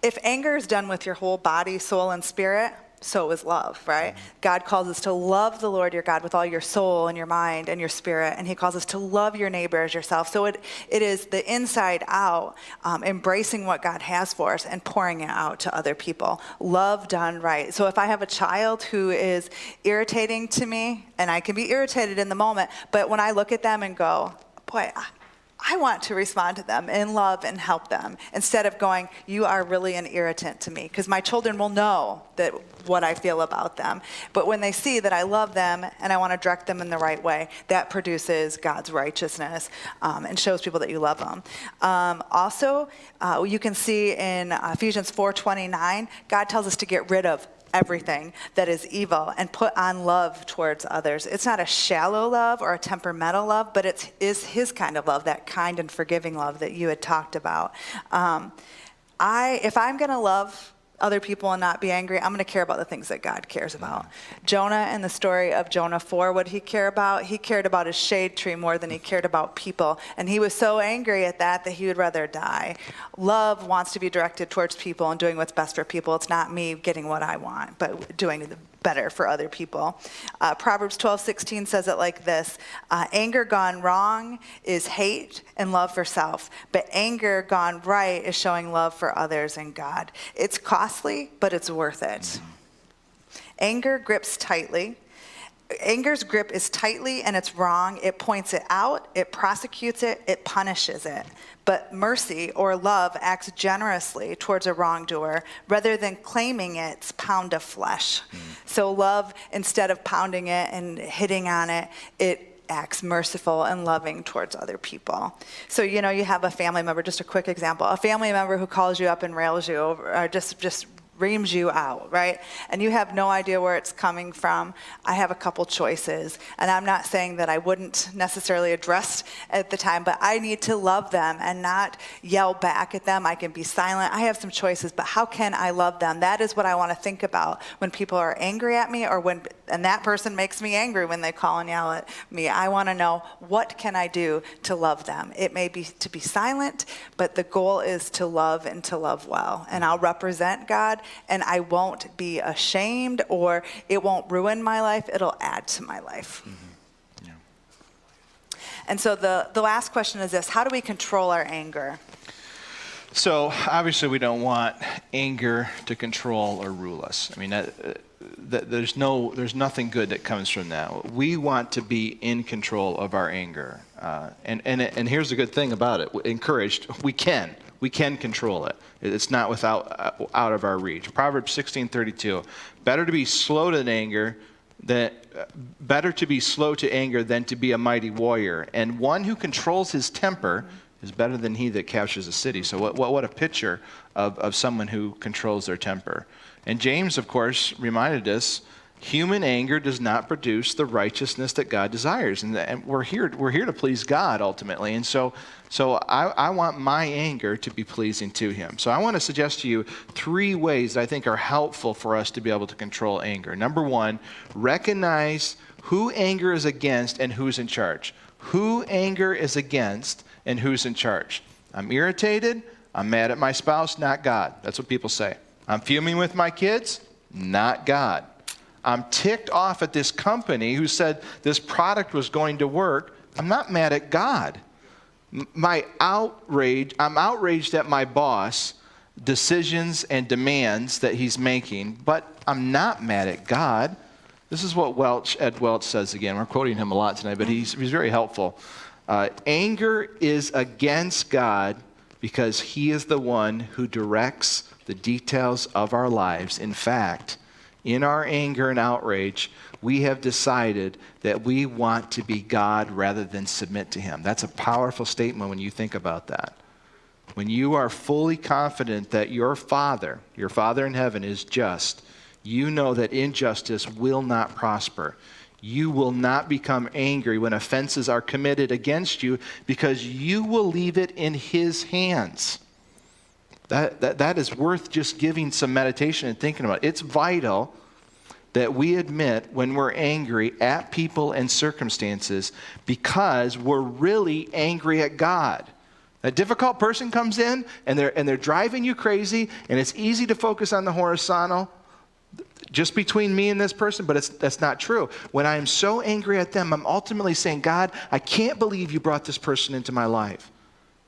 If anger is done with your whole body, soul, and spirit, so is love, right? God calls us to love the Lord your God with all your soul and your mind and your spirit, and he calls us to love your neighbor as yourself. So it is the inside out, embracing what God has for us and pouring it out to other people. Love done right. So if I have a child who is irritating to me, and I can be irritated in the moment, but when I look at them and go, boy, I want to respond to them in love and help them instead of going, you are really an irritant to me, because my children will know that what I feel about them. But when they see that I love them and I want to direct them in the right way, that produces God's righteousness and shows people that you love them. Also, you can see in Ephesians 4:29, God tells us to get rid of everything that is evil and put on love towards others. It's not a shallow love or a temperamental love, but it is his kind of love, that kind and forgiving love that you had talked about. If I'm going to love other people and not be angry, I'm going to care about the things that God cares about. Jonah, in the story of Jonah 4, what did he care about? He cared about his shade tree more than he cared about people. And he was so angry at that he would rather die. Love wants to be directed towards people and doing what's best for people. It's not me getting what I want, but doing the better for other people. Proverbs 12:16 says it like this: anger gone wrong is hate and love for self, but anger gone right is showing love for others and God. It's costly, but it's worth it. Anger grips tightly. Anger's grip is tightly and it's wrong. It points it out, it prosecutes it, it punishes it. But mercy or love acts generously towards a wrongdoer rather than claiming its pound of flesh. So love, instead of pounding it and hitting on it, it acts merciful and loving towards other people. So, you have a family member, just a quick example, a family member who calls you up and rails you over, or just reams you out, right? And you have no idea where it's coming from. I have a couple choices. And I'm not saying that I wouldn't necessarily address at the time, but I need to love them and not yell back at them. I can be silent. I have some choices, but how can I love them? That is what I want to think about when people are angry at me, and that person makes me angry when they call and yell at me. I want to know, what can I do to love them? It may be to be silent, but the goal is to love and to love well. And I'll represent God, and I won't be ashamed, or it won't ruin my life. It'll add to my life. Yeah. And so the last question is this: how do we control our anger? So obviously we don't want anger to control or rule us. I mean, there's nothing good that comes from that. We want to be in control of our anger. And here's the good thing about it: encouraged, we can control it. It's not out of our reach. Proverbs 16:32, better to be slow to anger than to be a mighty warrior. And one who controls his temper is better than he that captures a city. So what a picture of someone who controls their temper. And James, of course, reminded us, human anger does not produce the righteousness that God desires. And we're here to please God ultimately. And so I want my anger to be pleasing to him. So I want to suggest to you 3 ways that I think are helpful for us to be able to control anger. Number 1, recognize who anger is against and who's in charge. Who anger is against and who's in charge. I'm irritated. I'm mad at my spouse, not God. That's what people say. I'm fuming with my kids, not God. I'm ticked off at this company who said this product was going to work. I'm not mad at God. I'm outraged at my boss, decisions and demands that he's making, but I'm not mad at God. This is what Ed Welch says again. We're quoting him a lot tonight, but he's very helpful. Anger is against God because he is the one who directs the details of our lives. In fact, in our anger and outrage, we have decided that we want to be God rather than submit to him. That's a powerful statement when you think about that. When you are fully confident that your Father in heaven is just, you know that injustice will not prosper. You will not become angry when offenses are committed against you because you will leave it in his hands. That is worth just giving some meditation and thinking about. It's vital that we admit when we're angry at people and circumstances because we're really angry at God. A difficult person comes in and they're driving you crazy, and it's easy to focus on the horizontal, just between me and this person, but that's not true. When I am so angry at them, I'm ultimately saying, God, I can't believe you brought this person into my life.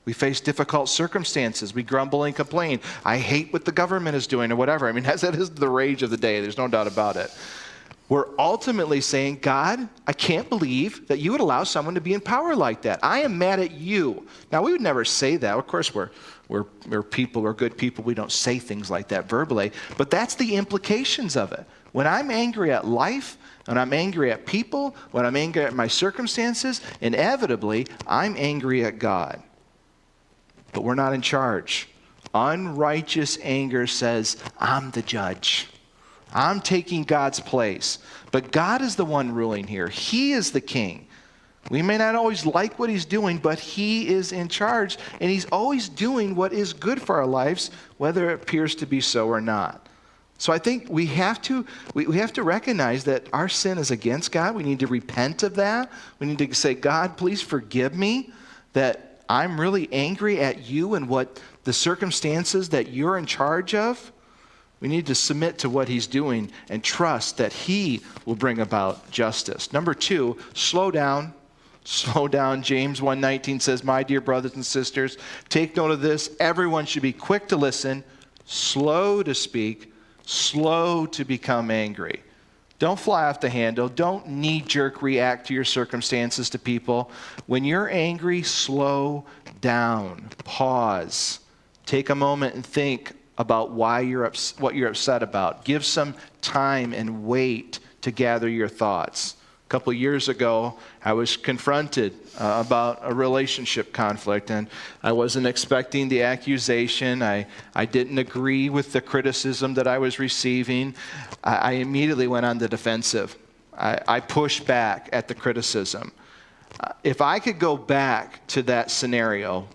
We face difficult circumstances. We grumble and complain. I hate what the government is doing or whatever. I mean, that is the rage of the day. There's no doubt about it. We're ultimately saying, God, I can't believe that you would allow someone to be in power like that. I am mad at you. Now, we would never say that. Of course, we're people, we're good people. We don't say things like that verbally. But that's the implications of it. When I'm angry at life, when I'm angry at people, when I'm angry at my circumstances, inevitably, I'm angry at God. But we're not in charge. Unrighteous anger says, I'm the judge. I'm taking God's place. But God is the one ruling here. He is the king. We may not always like what he's doing, but he is in charge, and he's always doing what is good for our lives, whether it appears to be so or not. So I think we have to recognize that our sin is against God. We need to repent of that. We need to say, God, please forgive me that I'm really angry at you and what the circumstances that you're in charge of. We need to submit to what he's doing and trust that he will bring about justice. Number 2, slow down. Slow down. James 1:19 says, my dear brothers and sisters, take note of this. Everyone should be quick to listen, slow to speak, slow to become angry. Don't fly off the handle. Don't knee-jerk react to your circumstances, to people. When you're angry, slow down. Pause. Take a moment and think about what you're upset about. Give some time and wait to gather your thoughts. A couple of years ago, I was confronted about a relationship conflict, and I wasn't expecting the accusation. I didn't agree with the criticism that I was receiving. I immediately went on the defensive. I pushed back at the criticism. If I could go back to that scenario,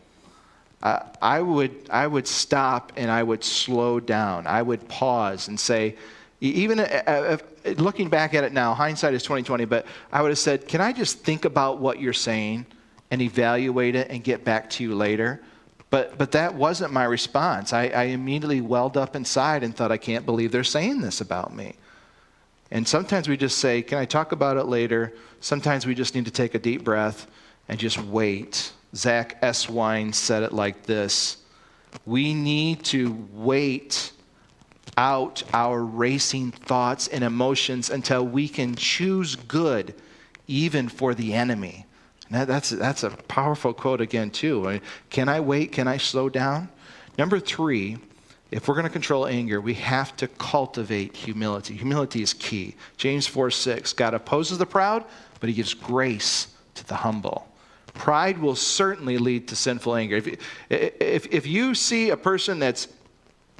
I would stop and I would slow down. I would pause and say, even looking back at it now, hindsight is 20/20, but I would have said, can I just think about what you're saying and evaluate it and get back to you later? But that wasn't my response. I immediately welled up inside and thought, I can't believe they're saying this about me. And sometimes we just say, can I talk about it later? Sometimes we just need to take a deep breath and just wait. Zach Eswine said it like this: we need to wait out our racing thoughts and emotions until we can choose good even for the enemy. And that's a powerful quote again too. Can I wait? Can I slow down? Number 3, if we're going to control anger, we have to cultivate humility. Humility is key. James 4:6, God opposes the proud, but he gives grace to the humble. Pride will certainly lead to sinful anger. If you see a person that's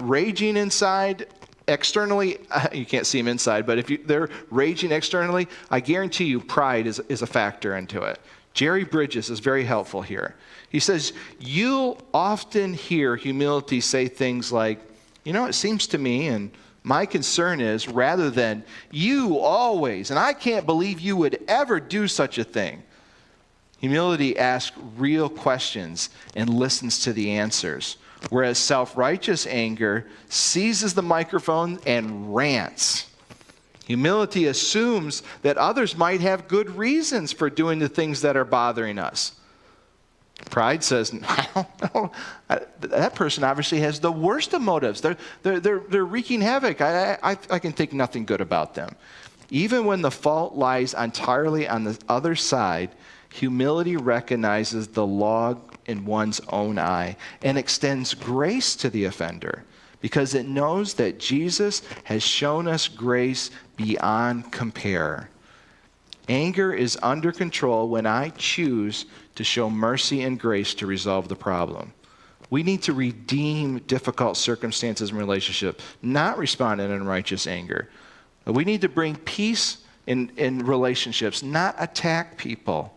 raging inside, externally, you can't see them inside, but if they're raging externally, I guarantee you pride is a factor into it. Jerry Bridges is very helpful here. He says, you'll often hear humility say things like, it seems to me, and my concern is, rather than, you always, and I can't believe you would ever do such a thing. Humility asks real questions and listens to the answers, whereas self-righteous anger seizes the microphone and rants. Humility assumes that others might have good reasons for doing the things that are bothering us. Pride says, I don't know. That person obviously has the worst of motives. They're wreaking havoc. I can think nothing good about them. Even when the fault lies entirely on the other side, humility recognizes the log in one's own eye and extends grace to the offender, because it knows that Jesus has shown us grace beyond compare. Anger is under control when I choose to show mercy and grace to resolve the problem. We need to redeem difficult circumstances and relationships, not respond in unrighteous anger. We need to bring peace in relationships, not attack people.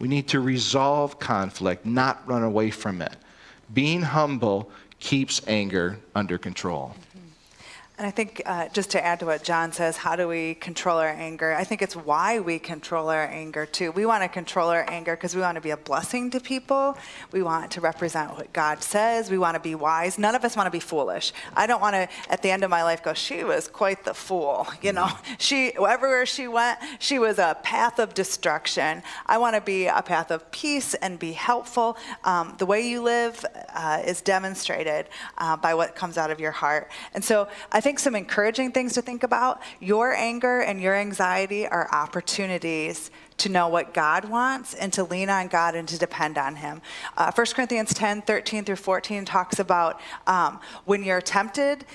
We need to resolve conflict, not run away from it. Being humble keeps anger under control. And I think just to add to what John says, how do we control our anger? I think it's why we control our anger too. We want to control our anger because we want to be a blessing to people. We want to represent what God says. We want to be wise. None of us want to be foolish. I don't want to, at the end of my life, go, she was quite the fool. You know, everywhere she went, she was a path of destruction. I want to be a path of peace and be helpful. The way you live is demonstrated by what comes out of your heart. And so I think some encouraging things to think about. Your anger and your anxiety are opportunities to know what God wants and to lean on God and to depend on him. 1 Corinthians 10:13-14 talks about when you're tempted,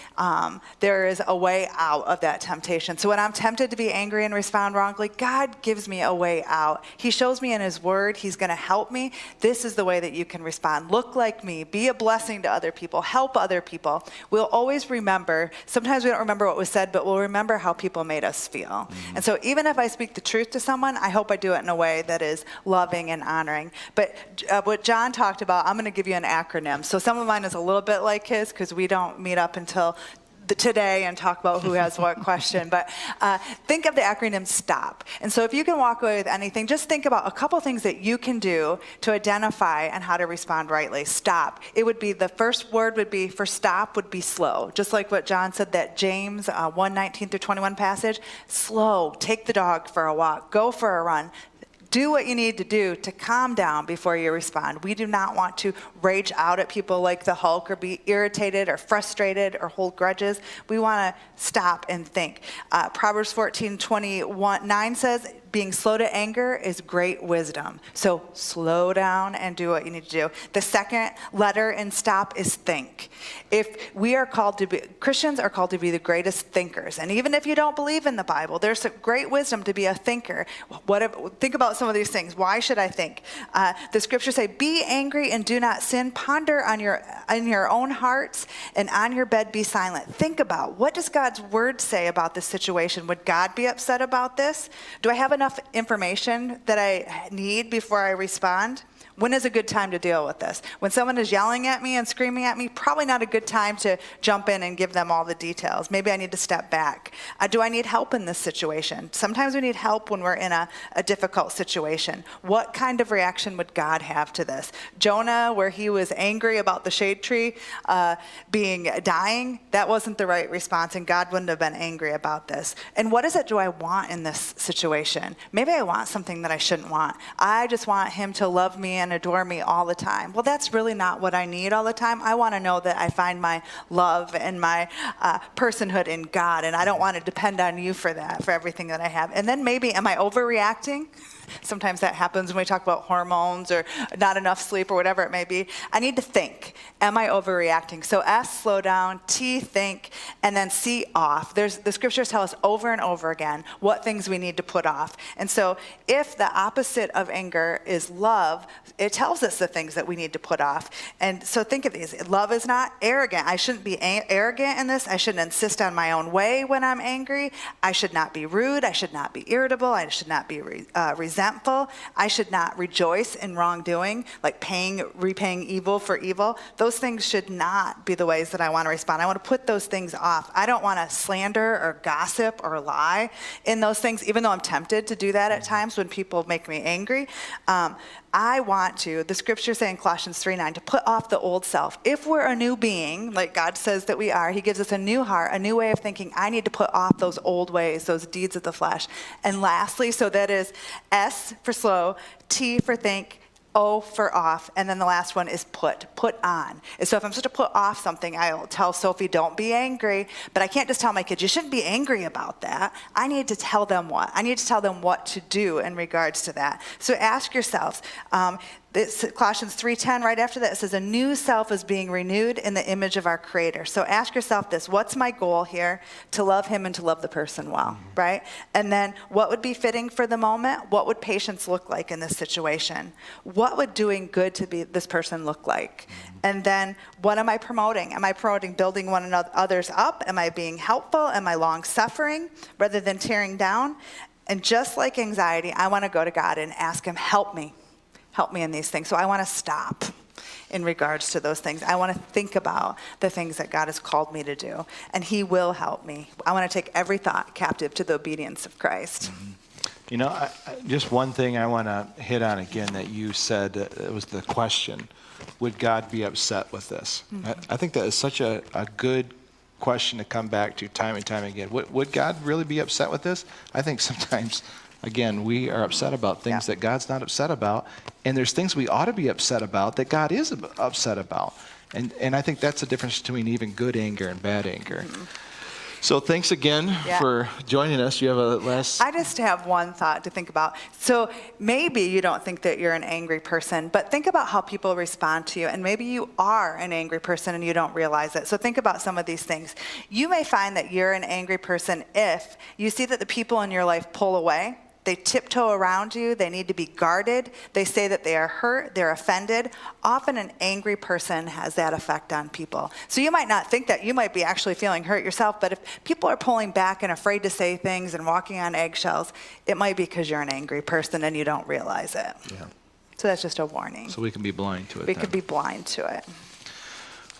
there is a way out of that temptation. So when I'm tempted to be angry and respond wrongly, God gives me a way out. He shows me in his word, he's going to help me. This is the way that you can respond. Look like me, be a blessing to other people, help other people. We'll always remember, sometimes we don't remember what was said, but we'll remember how people made us feel. Mm-hmm. And so even if I speak the truth to someone, I hope I do it in a way that is loving and honoring. But what John talked about, I'm going to give you an acronym. So some of mine is a little bit like his because we don't meet up until today and talk about who has what question. But think of the acronym STOP. And so if you can walk away with anything, just think about a couple things that you can do to identify and how to respond rightly. STOP. It would be, the first word would be, for stop would be slow. Just like what John said, that James 1:19-21 passage. Slow. Take the dog for a walk. Go for a run. Do what you need to do to calm down before you respond. We do not want to rage out at people like the Hulk or be irritated or frustrated or hold grudges. We want to stop and think. Proverbs 14:21-9 says, being slow to anger is great wisdom. So slow down and do what you need to do. The second letter in STOP is think. If we are called to be, Christians are called to be the greatest thinkers. And even if you don't believe in the Bible, there's a great wisdom to be a thinker. Think about some of these things. Why should I think? The scriptures say, be angry and do not sin. Ponder in your own hearts, and on your bed be silent. Think about, what does God's word say about this situation? Would God be upset about this? Do I have enough information that I need before I respond? When is a good time to deal with this? When someone is yelling at me and screaming at me, probably not a good time to jump in and give them all the details. Maybe I need to step back. Do I need help in this situation? Sometimes we need help when we're in a difficult situation. What kind of reaction would God have to this? Jonah, where he was angry about the shade tree dying, that wasn't the right response, and God wouldn't have been angry about this. And what is it do I want in this situation? Maybe I want something that I shouldn't want. I just want him to love me and adore me all the time. Well, that's really not what I need all the time. I want to know that I find my love and my personhood in God, and I don't want to depend on you for that, for everything that I have. And then maybe, am I overreacting? Sometimes that happens when we talk about hormones or not enough sleep or whatever it may be. I need to think. Am I overreacting? So S, slow down, T, think, and then C, off. The scriptures tell us over and over again what things we need to put off. And so if the opposite of anger is love, it tells us the things that we need to put off. And so think of these. Love is not arrogant. I shouldn't be arrogant in this. I shouldn't insist on my own way when I'm angry. I should not be rude. I should not be irritable. I should not be resentful. I should not rejoice in wrongdoing, like repaying evil for evil. Those things should not be the ways that I want to respond. I want to put those things off. I don't want to slander or gossip or lie in those things, even though I'm tempted to do that at times when people make me angry. I want to, the scriptures say in Colossians 3:9, to put off the old self. If we're a new being, like God says that we are, he gives us a new heart, a new way of thinking. I need to put off those old ways, those deeds of the flesh. And lastly, so that is S for slow, T for think, O for off, and then the last one is put on. And so if I'm supposed to put off something, I'll tell Sophie, don't be angry, but I can't just tell my kids, you shouldn't be angry about that. I need to tell them what. I need to tell them what to do in regards to that. So ask yourselves, Colossians 3:10, right after that, it says, a new self is being renewed in the image of our Creator. So ask yourself this, what's my goal here? To love him and to love the person well, right? And then what would be fitting for the moment? What would patience look like in this situation? What would doing good to be this person look like? And then what am I promoting? Am I promoting building one another others up? Am I being helpful? Am I long-suffering rather than tearing down? And just like anxiety, I want to go to God and ask him, help me in these things. So I want to stop in regards to those things. I want to think about the things that God has called me to do, and he will help me. I want to take every thought captive to the obedience of Christ. You know, just one thing I want to hit on again that you said, it was the question, would God be upset with this? I think that is such a good question to come back to time and time again. Would God really be upset with this? I think sometimes, again, we are upset about things that God's not upset about, and there's things we ought to be upset about that God is upset about. And I think that's the difference between even good anger and bad anger. So thanks again for joining us. You have a last... I just have one thought to think about. So maybe you don't think that you're an angry person, but think about how people respond to you. And maybe you are an angry person and you don't realize it. So think about some of these things. You may find that you're an angry person if you see that the people in your life pull away. They tiptoe around you. They need to be guarded. They say that they are hurt. They're offended. Often an angry person has that effect on people. So you might not think that. You might be actually feeling hurt yourself. But if people are pulling back and afraid to say things and walking on eggshells, it might be because you're an angry person and you don't realize it. Yeah. So that's just a warning. So we can be blind to it. We could be blind to it.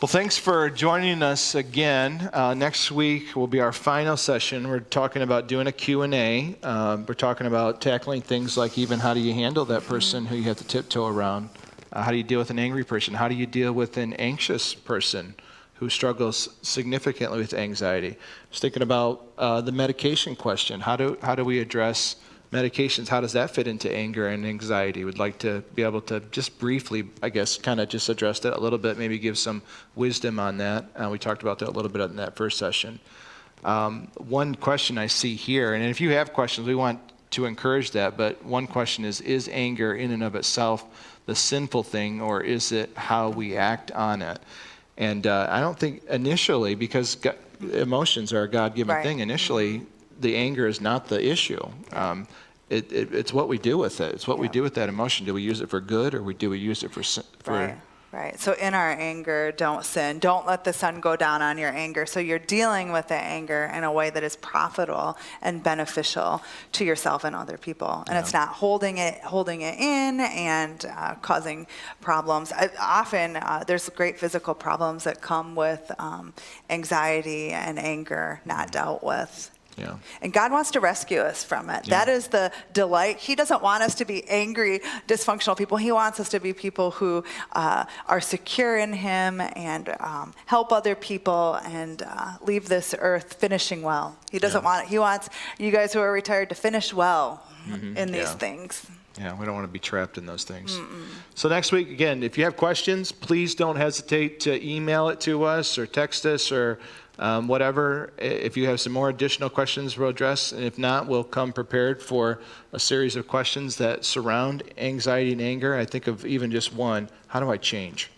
Well, thanks for joining us again. Next week will be our final session. We're talking about doing a Q&A. We're talking about tackling things like even how do you handle that person who you have to tiptoe around? How do you deal with an angry person? How do you deal with an anxious person who struggles significantly with anxiety? I was thinking about the medication question. How do we address medications? How does that fit into anger and anxiety? We'd like to be able to just briefly, I guess, kind of just address that a little bit, maybe give some wisdom on that. We talked about that a little bit in that first session. One question I see here, and if you have questions, we want to encourage that, but one question is anger in and of itself the sinful thing, or is it how we act on it? And I don't think initially, because emotions are a God-given thing, initially, the anger is not the issue. It's what we do with it. It's what we do with that emotion. Do we use it for good, or do we use it for Right. So in our anger, don't sin. Don't let the sun go down on your anger. So you're dealing with the anger in a way that is profitable and beneficial to yourself and other people. And it's not holding it in and causing problems. Often there's great physical problems that come with anxiety and anger not dealt with. Yeah. And God wants to rescue us from it. That is the delight. He doesn't want us to be angry, dysfunctional people. He wants us to be people who are secure in him and help other people and leave this earth finishing well. He doesn't want it. He wants you guys who are retired to finish well in these things. Yeah, we don't want to be trapped in those things. So next week, again, if you have questions, please don't hesitate to email it to us or text us or whatever. If you have some more additional questions, we'll address. And if not, we'll come prepared for a series of questions that surround anxiety and anger. I think of even just one. How do I change?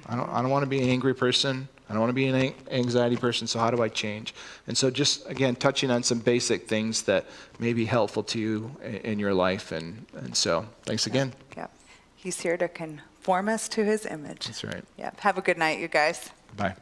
I don't want to be an angry person. I don't want to be an anxiety person, so how do I change? And so just, again, touching on some basic things that may be helpful to you in your life. And so thanks again. Yep. He's here to conform us to his image. That's right. Yep. Have a good night, you guys. Bye.